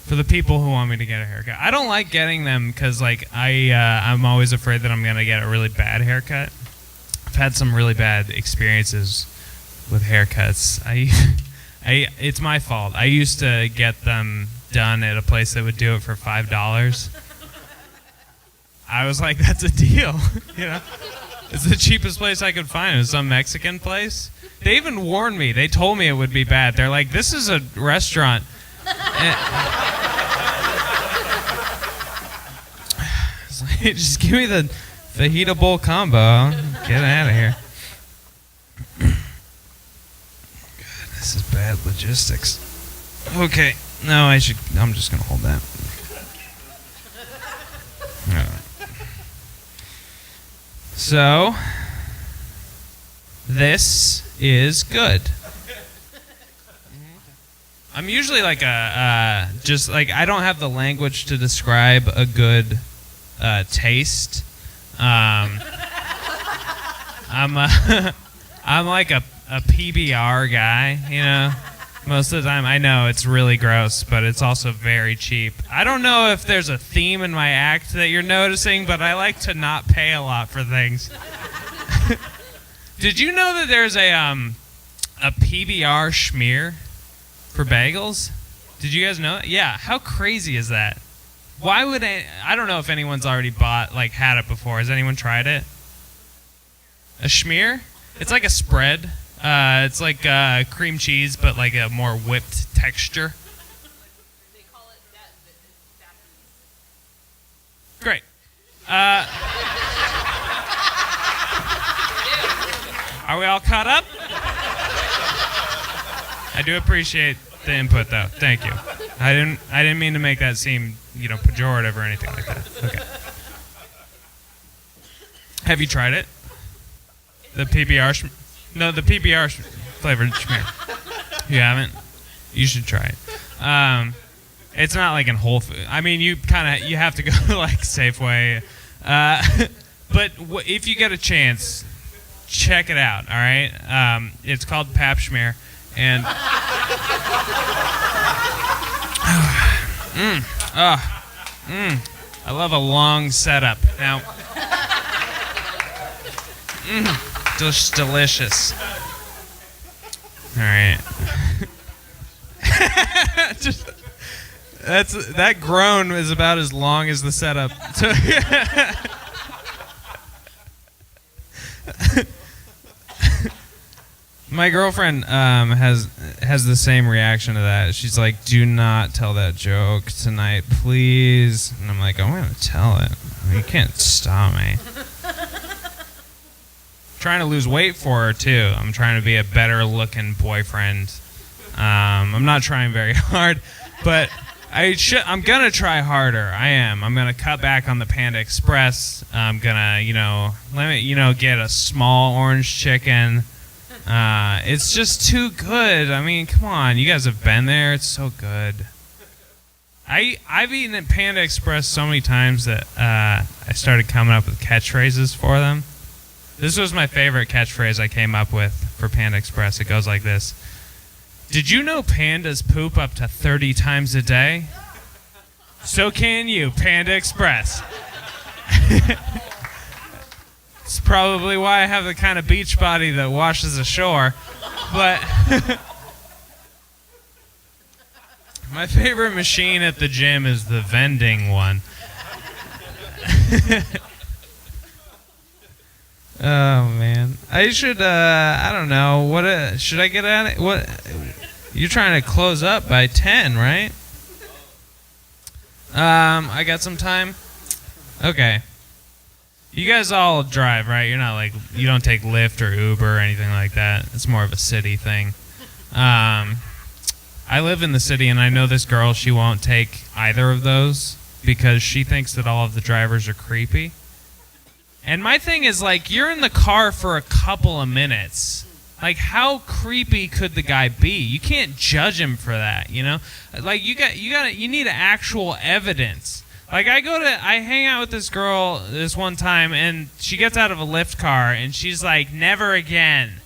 For the people who want me to get a haircut. I don't like getting them because, like, I'm always afraid that I'm gonna get a really bad haircut. I've had some really bad experiences with haircuts. It's my fault. I used to get them done at a place that would do it for $5. I was like, that's a deal, you know. It's the cheapest place I could find. It was some Mexican place. They even warned me. They told me it would be bad. They're like, this is a restaurant. It's like, just give me the fajita bowl combo. I'll get out of here. God, this is bad logistics. Okay. No, I'm just going to hold that. All right. So, this is good. I'm usually like just like, I don't have the language to describe a good taste. I'm like a PBR guy, you know. Most of the time, I know it's really gross, but it's also very cheap. I don't know if there's a theme in my act that you're noticing, but I like to not pay a lot for things. Did you know that there's a PBR schmear for bagels? Did you guys know that? Yeah, how crazy is that? Why would I don't know if anyone's already had it before. Has anyone tried it? A schmear? It's like a spread. It's like cream cheese, but like a more whipped texture. They call it that. Great. Are we all caught up? I do appreciate the input, though. Thank you. I didn't mean to make that seem, pejorative or anything like that. Okay. Have you tried it? The PBR? The PBR flavored schmear. You haven't? You should try it. It's not like in Whole Foods. I mean, you have to go to like Safeway. But if you get a chance, check it out. All right. It's called Pap Schmear, and I love a long setup. Now, just delicious. All right. That groan is about as long as the setup. My girlfriend has the same reaction to that. She's like, "Do not tell that joke tonight, please." And I'm like, "I'm gonna tell it. You can't stop me." Trying to lose weight for her too. I'm trying to be a better looking boyfriend. I'm not trying very hard, but I'm gonna try harder. I am. I'm gonna cut back on the Panda Express. I'm gonna, get a small orange chicken. It's just too good. I mean, come on, you guys have been there. It's so good. I've eaten at Panda Express so many times that I started coming up with catchphrases for them. This was my favorite catchphrase I came up with for Panda Express. It goes like this. Did you know pandas poop up to 30 times a day? So can you, Panda Express. It's probably why I have the kind of beach body that washes ashore. But my favorite machine at the gym is the vending one. Oh man, I should. I don't know. What should I get at it? What you're trying to close up by 10, right? I got some time. Okay. You guys all drive, right? You're not like you don't take Lyft or Uber or anything like that. It's more of a city thing. I live in the city, and I know this girl. She won't take either of those because she thinks that all of the drivers are creepy. And my thing is, like, you're in the car for a couple of minutes. Like, how creepy could the guy be? You can't judge him for that, you know? Like, you need actual evidence. Like, I hang out with this girl this one time, and she gets out of a Lyft car, and she's like, never again.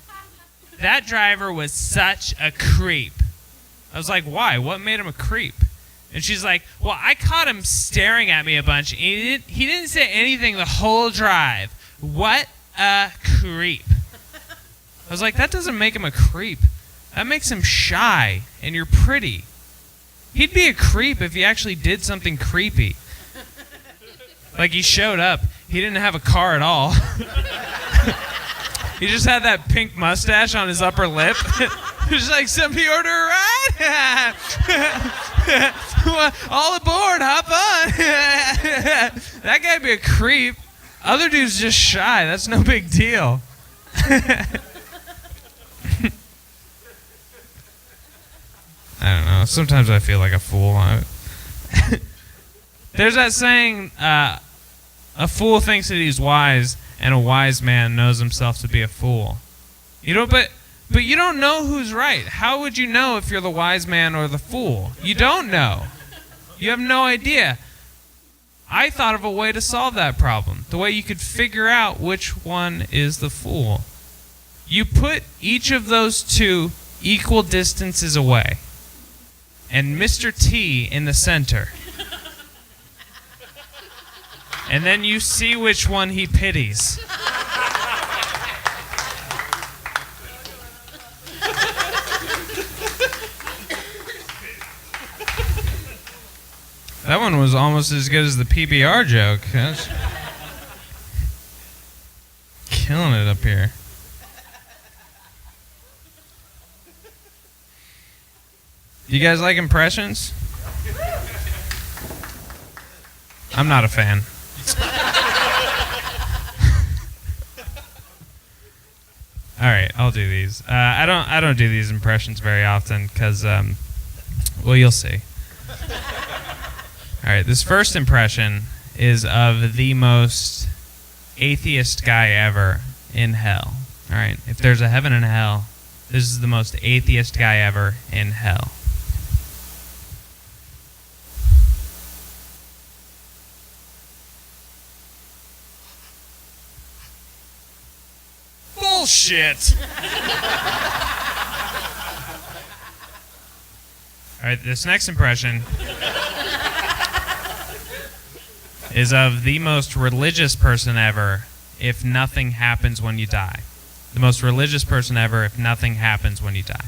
That driver was such a creep. I was like, why? What made him a creep? And she's like, well, I caught him staring at me a bunch. And he didn't say anything the whole drive. What a creep. I was like, that doesn't make him a creep. That makes him shy, and you're pretty. He'd be a creep if he actually did something creepy. Like he showed up. He didn't have a car at all. He just had that pink mustache on his upper lip. Just like, somebody order a ride? All aboard, hop on. That guy'd be a creep. Other dude's just shy. That's no big deal. I don't know. Sometimes I feel like a fool. There's that saying, a fool thinks that he's wise, and a wise man knows himself to be a fool. You know, but you don't know who's right. How would you know if you're the wise man or the fool? You don't know. You have no idea. I thought of a way to solve that problem. The way you could figure out which one is the fool. You put each of those two equal distances away, and Mr. T in the center. And then you see which one he pities. That one was almost as good as the PBR joke. That's killing it up here. Do you guys like impressions? I'm not a fan. All right, I'll do these. I don't do these impressions very often because, well, you'll see. All right, this first impression is of the most atheist guy ever in hell. All right, if there's a heaven and a hell, this is the most atheist guy ever in hell. Bullshit! All right, this next impression is of the most religious person ever if nothing happens when you die. The most religious person ever if nothing happens when you die.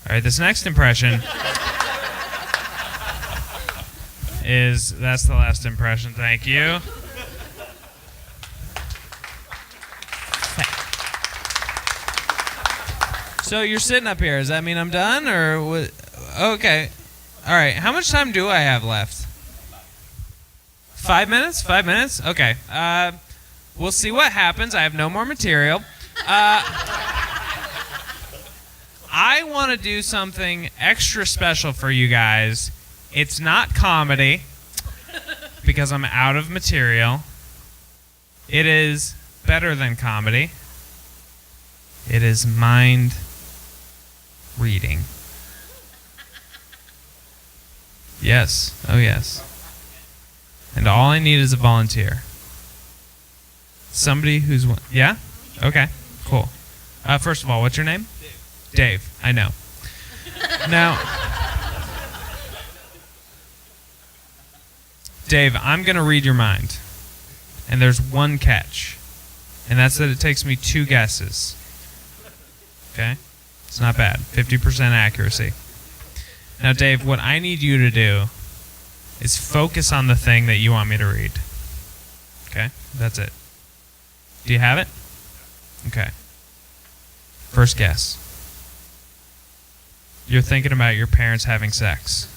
All right, this next impression that's the last impression, thank you. So you're sitting up here. Does that mean I'm done, or what? Okay. All right. How much time do I have left? 5 minutes? 5 minutes? Okay. We'll see what happens. I have no more material. I want to do something extra special for you guys. It's not comedy because I'm out of material. It is better than comedy. It is mind reading. Yes. Oh, yes. And all I need is a volunteer. Somebody who's... Yeah? Okay. Cool. First of all, what's your name? Dave. I know. Now, Dave, I'm going to read your mind. And there's one catch. And that's that it takes me 2 guesses. Okay? It's not bad. 50% accuracy. Now, Dave, what I need you to do is focus on the thing that you want me to read. Okay? That's it. Do you have it? Okay. First guess. You're thinking about your parents having sex.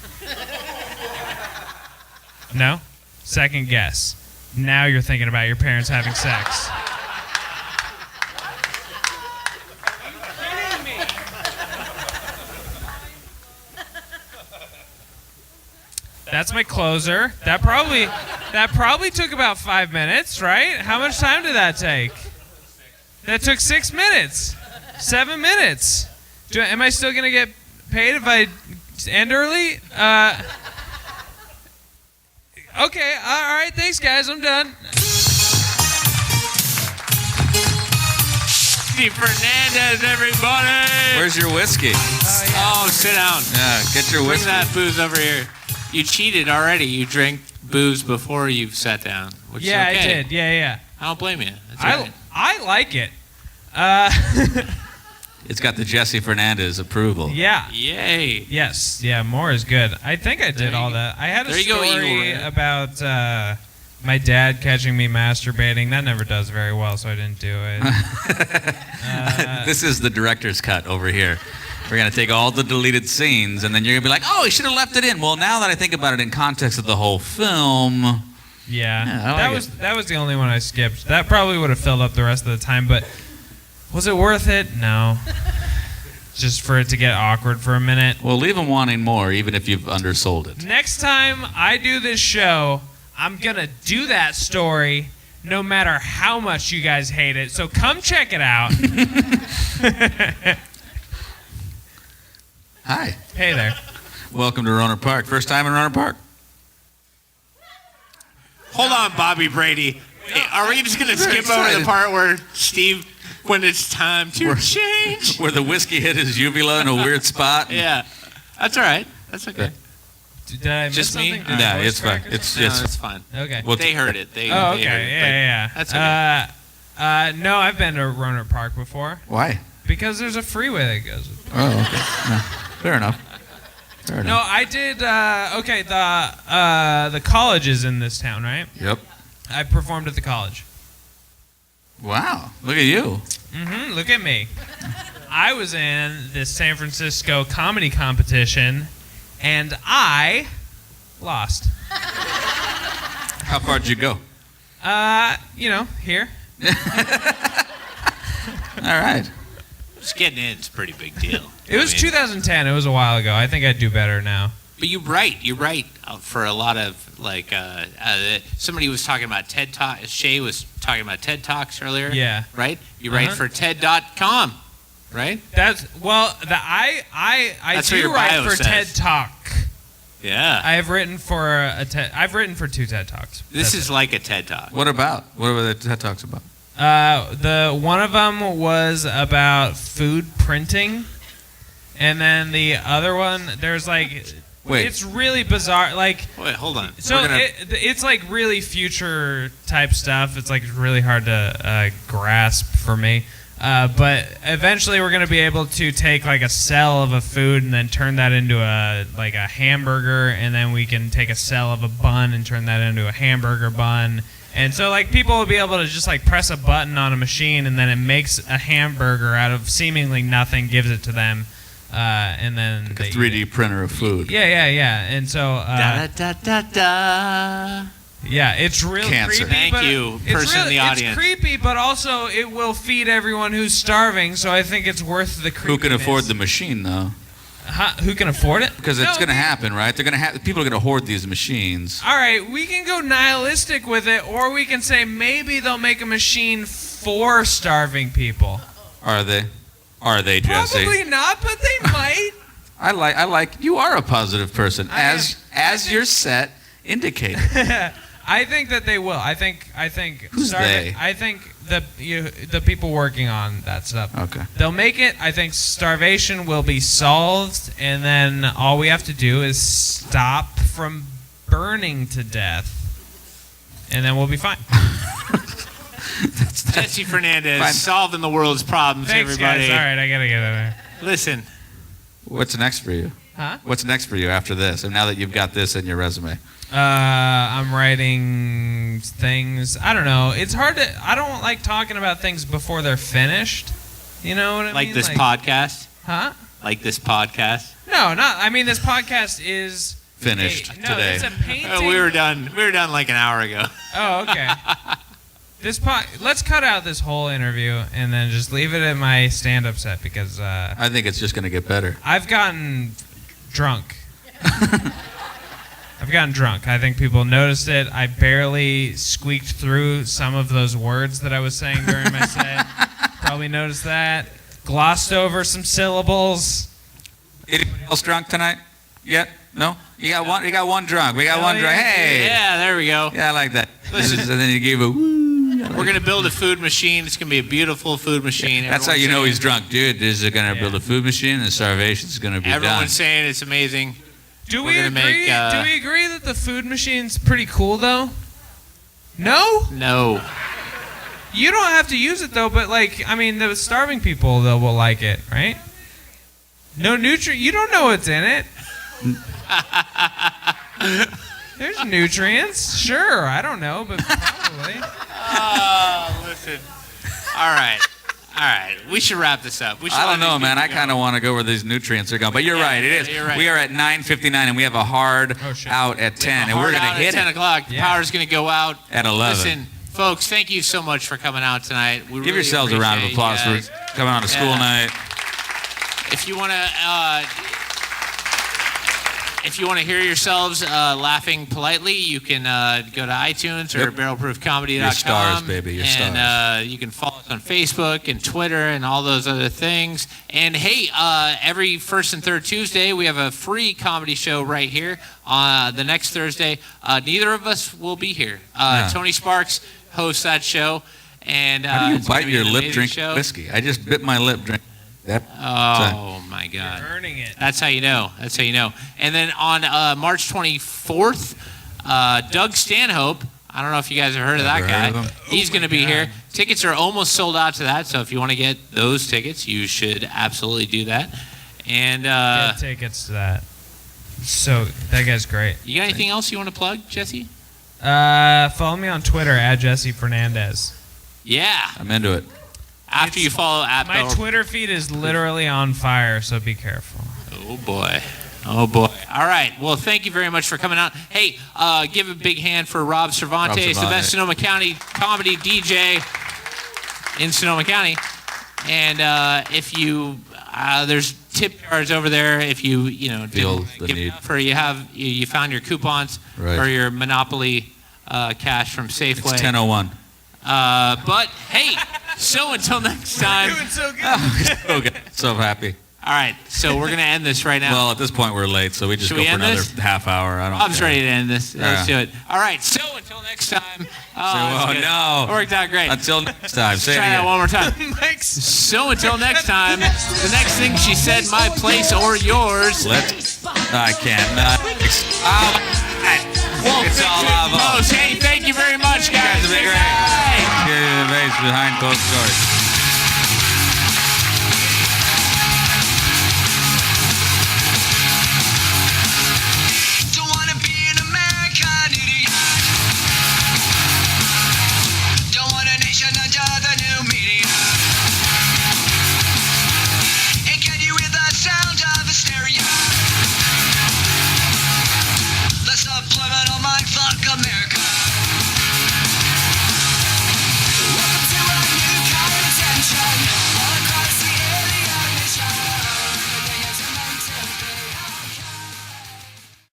No? Second guess. Now you're thinking about your parents having sex. That's my closer. That probably took about 5 minutes, right? How much time did that take? That took 6 minutes. 7 minutes. Am I still gonna get paid if I end early? Okay. All right. Thanks, guys. I'm done. Steve Fernandez, everybody. Where's your whiskey? Oh, sit down. Yeah, get your Bring whiskey. that booze over here. You cheated already. You drank booze before you sat down, which is okay. I did. Yeah. I don't blame you. That's all right. I like it. It's got the Jesse Fernandez approval. Yeah. Yay. Yes. Yeah. More is good. I think I did all that. I had a story about my dad catching me masturbating. That never does very well, so I didn't do it. This is the director's cut over here. We're going to take all the deleted scenes, and then you're going to be like, oh, he should have left it in. Well, now that I think about it in context of the whole film... Yeah, that was the only one I skipped. That probably would have filled up the rest of the time, but was it worth it? No. Just for it to get awkward for a minute. Well, leave them wanting more, even if you've undersold it. Next time I do this show, I'm going to do that story no matter how much you guys hate it. So come check it out. Hi. Hey there. Welcome to Roner Park. First time in Roner Park? Hold on, Bobby Brady. Hey, are we just going to skip over the part where Steve, when it's time to change? Where the whiskey hit his uvula in a weird spot? Yeah. That's all right. That's okay. Did I miss Just me? something? No, it's fine. It's fine. Okay. Well, they heard it. They okay. heard it, Yeah. That's okay. No, I've been to Roner Park before. Why? Because there's a freeway that goes. Oh, okay. No, fair enough. No, I did. The college is in this town, right? Yep. I performed at the college. Wow. Look at you. Mm-hmm. Look at me. I was in this San Francisco comedy competition, and I lost. How far did you go? Here. right. Just getting in is a pretty big deal. It was 2010. It was a while ago. I think I'd do better now. But you're right. For a lot of somebody was talking about TED Talk. Shay was talking about TED Talks earlier. Yeah. Right. You write for TED.com, right? That's I That's what do your write bio for says. TED Talk. Yeah. I've written for I've written for 2 TED Talks. This is like a TED Talk. What about? What were the TED Talks about? The one of them was about food printing, and then the other one there's like Wait. it's really bizarre. Like Wait, hold on. so it's like really future type stuff. It's like really hard to grasp for me. But eventually we're going to be able to take like a cell of a food and then turn that into a hamburger, and then we can take a cell of a bun and turn that into a hamburger bun. And so like people will be able to just like press a button on a machine, and then it makes a hamburger out of seemingly nothing, gives it to them, and then Like a 3D printer of food. Yeah. And so Da da da da. yeah, it's real Cancer. creepy. Thank but you, it's person in the audience. It's creepy, but also it will feed everyone who's starving. So I think it's worth the creepiness. Who can afford the machine though? Who can afford it? Because it's No, going to happen, right? They're going to have people are going to hoard these machines. All right, we can go nihilistic with it, or we can say maybe they'll make a machine for starving people. Are they? Are they, Jesse? Probably not, but they might. I like. You are a positive person, as your set indicated. I think that they will. I think. Who's they? I think the people working on that stuff. Okay. They'll make it. I think starvation will be solved, and then all we have to do is stop from burning to death, and then we'll be fine. Jesse Fernandez Fine. solving the world's problems, Thanks, everybody. guys. All right, I gotta get out of there. Listen, What's next for you? Huh? What's next for you after this? And now that you've got this in your resume, I'm writing things. I don't know. It's hard to. I don't like talking about things before they're finished. You know what I like mean? this podcast. Huh? Like this podcast. No, not. I mean, this podcast is finished no, today. it's a painting. We were done. We were done like an hour ago. Oh, okay. Let's cut out this whole interview and then just leave it at my stand-up set because I think it's just going to get better. I've gotten drunk. I think people noticed it. I barely squeaked through some of those words that I was saying during my set. Probably noticed that. Glossed over some syllables. Anybody else drunk tonight? Yet? No? You got one. You got one drunk. We got Hell one drunk. yeah. Hey. Yeah, there we go. Yeah, I like that. Listen. And then you gave a woo. We're gonna build a food machine. It's gonna be a beautiful food machine. That's how you know he's drunk, dude. This is going to build Yeah. a food machine, and starvation's going to be done. Everyone's saying it's amazing. Do We're we gonna agree? make, Do we agree that the food machine's pretty cool though? No? No. You don't have to use it though, but like, I mean, the starving people though will like it, right? No nutrient. You don't know what's in it. There's nutrients, sure. I don't know, but probably. Oh, listen. All right. We should wrap this up. We should I let don't know, these man. I people go. kind of want to go where these nutrients are going. But you're Yeah, right. It yeah, is. you're right. We are at 9:59, and we have a hard Oh, shit. out at 10, and we're Hard going to out hit at 10 it o'clock. The Yeah. power's going to go out at 11. Listen, folks, thank you so much for coming out tonight. We Give really yourselves a round of appreciate applause you guys. for coming on a school Yeah. night. If you want to hear yourselves laughing politely, you can go to iTunes or Yep. barrelproofcomedy.com. Your stars, baby, your and you can follow us on Facebook and Twitter and all those other things. And hey, every first and third Tuesday, we have a free comedy show right here. The next Thursday, neither of us will be here. Yeah. Tony Sparks hosts that show. And How do you it's gonna bite be your an lip amazing drink show. whiskey? I just bit my lip drink. That. Oh my God! Burning it. That's how you know. That's how you know. And then on March 24th, Doug Stanhope. I don't know if you guys have heard of that Never guy. heard of him. He's going to be here. Tickets are almost sold out to that. So if you want to get those tickets, you should absolutely do that. And Get tickets to that. So that guy's great. you got anything else you want to plug, Jesse? Follow me on Twitter at Jesse Fernandez. Yeah. I'm into it. After you follow at My Bell- Twitter feed is literally on fire, so be careful. Oh boy. Oh boy. All right. Well, thank you very much for coming out. Hey, give a big hand for Rob Cervantes, the Cervantes. best Sonoma County comedy DJ in Sonoma County. And if you there's tip jars over there. If you Feel didn't the give need. for you found your coupons Right. or your Monopoly cash from Safeway. It's 10:01. But hey, so until next time. Doing so good. Okay. So happy. All right, so we're gonna end this right now. Well, at this point we're late, so we just Should go we for end another this? half hour. I don't. I'm care. ready to end this. Let's do Yeah. it. All right, so until next time. Oh, that's good. no. It worked out great. Until next time. Say it Try that again. one more time. Mike's So until next time, the next thing she said, my place or yours. I can't. It's all lava. Hey, thank you very much, guys. You guys have been Good great. night. Behind closed doors.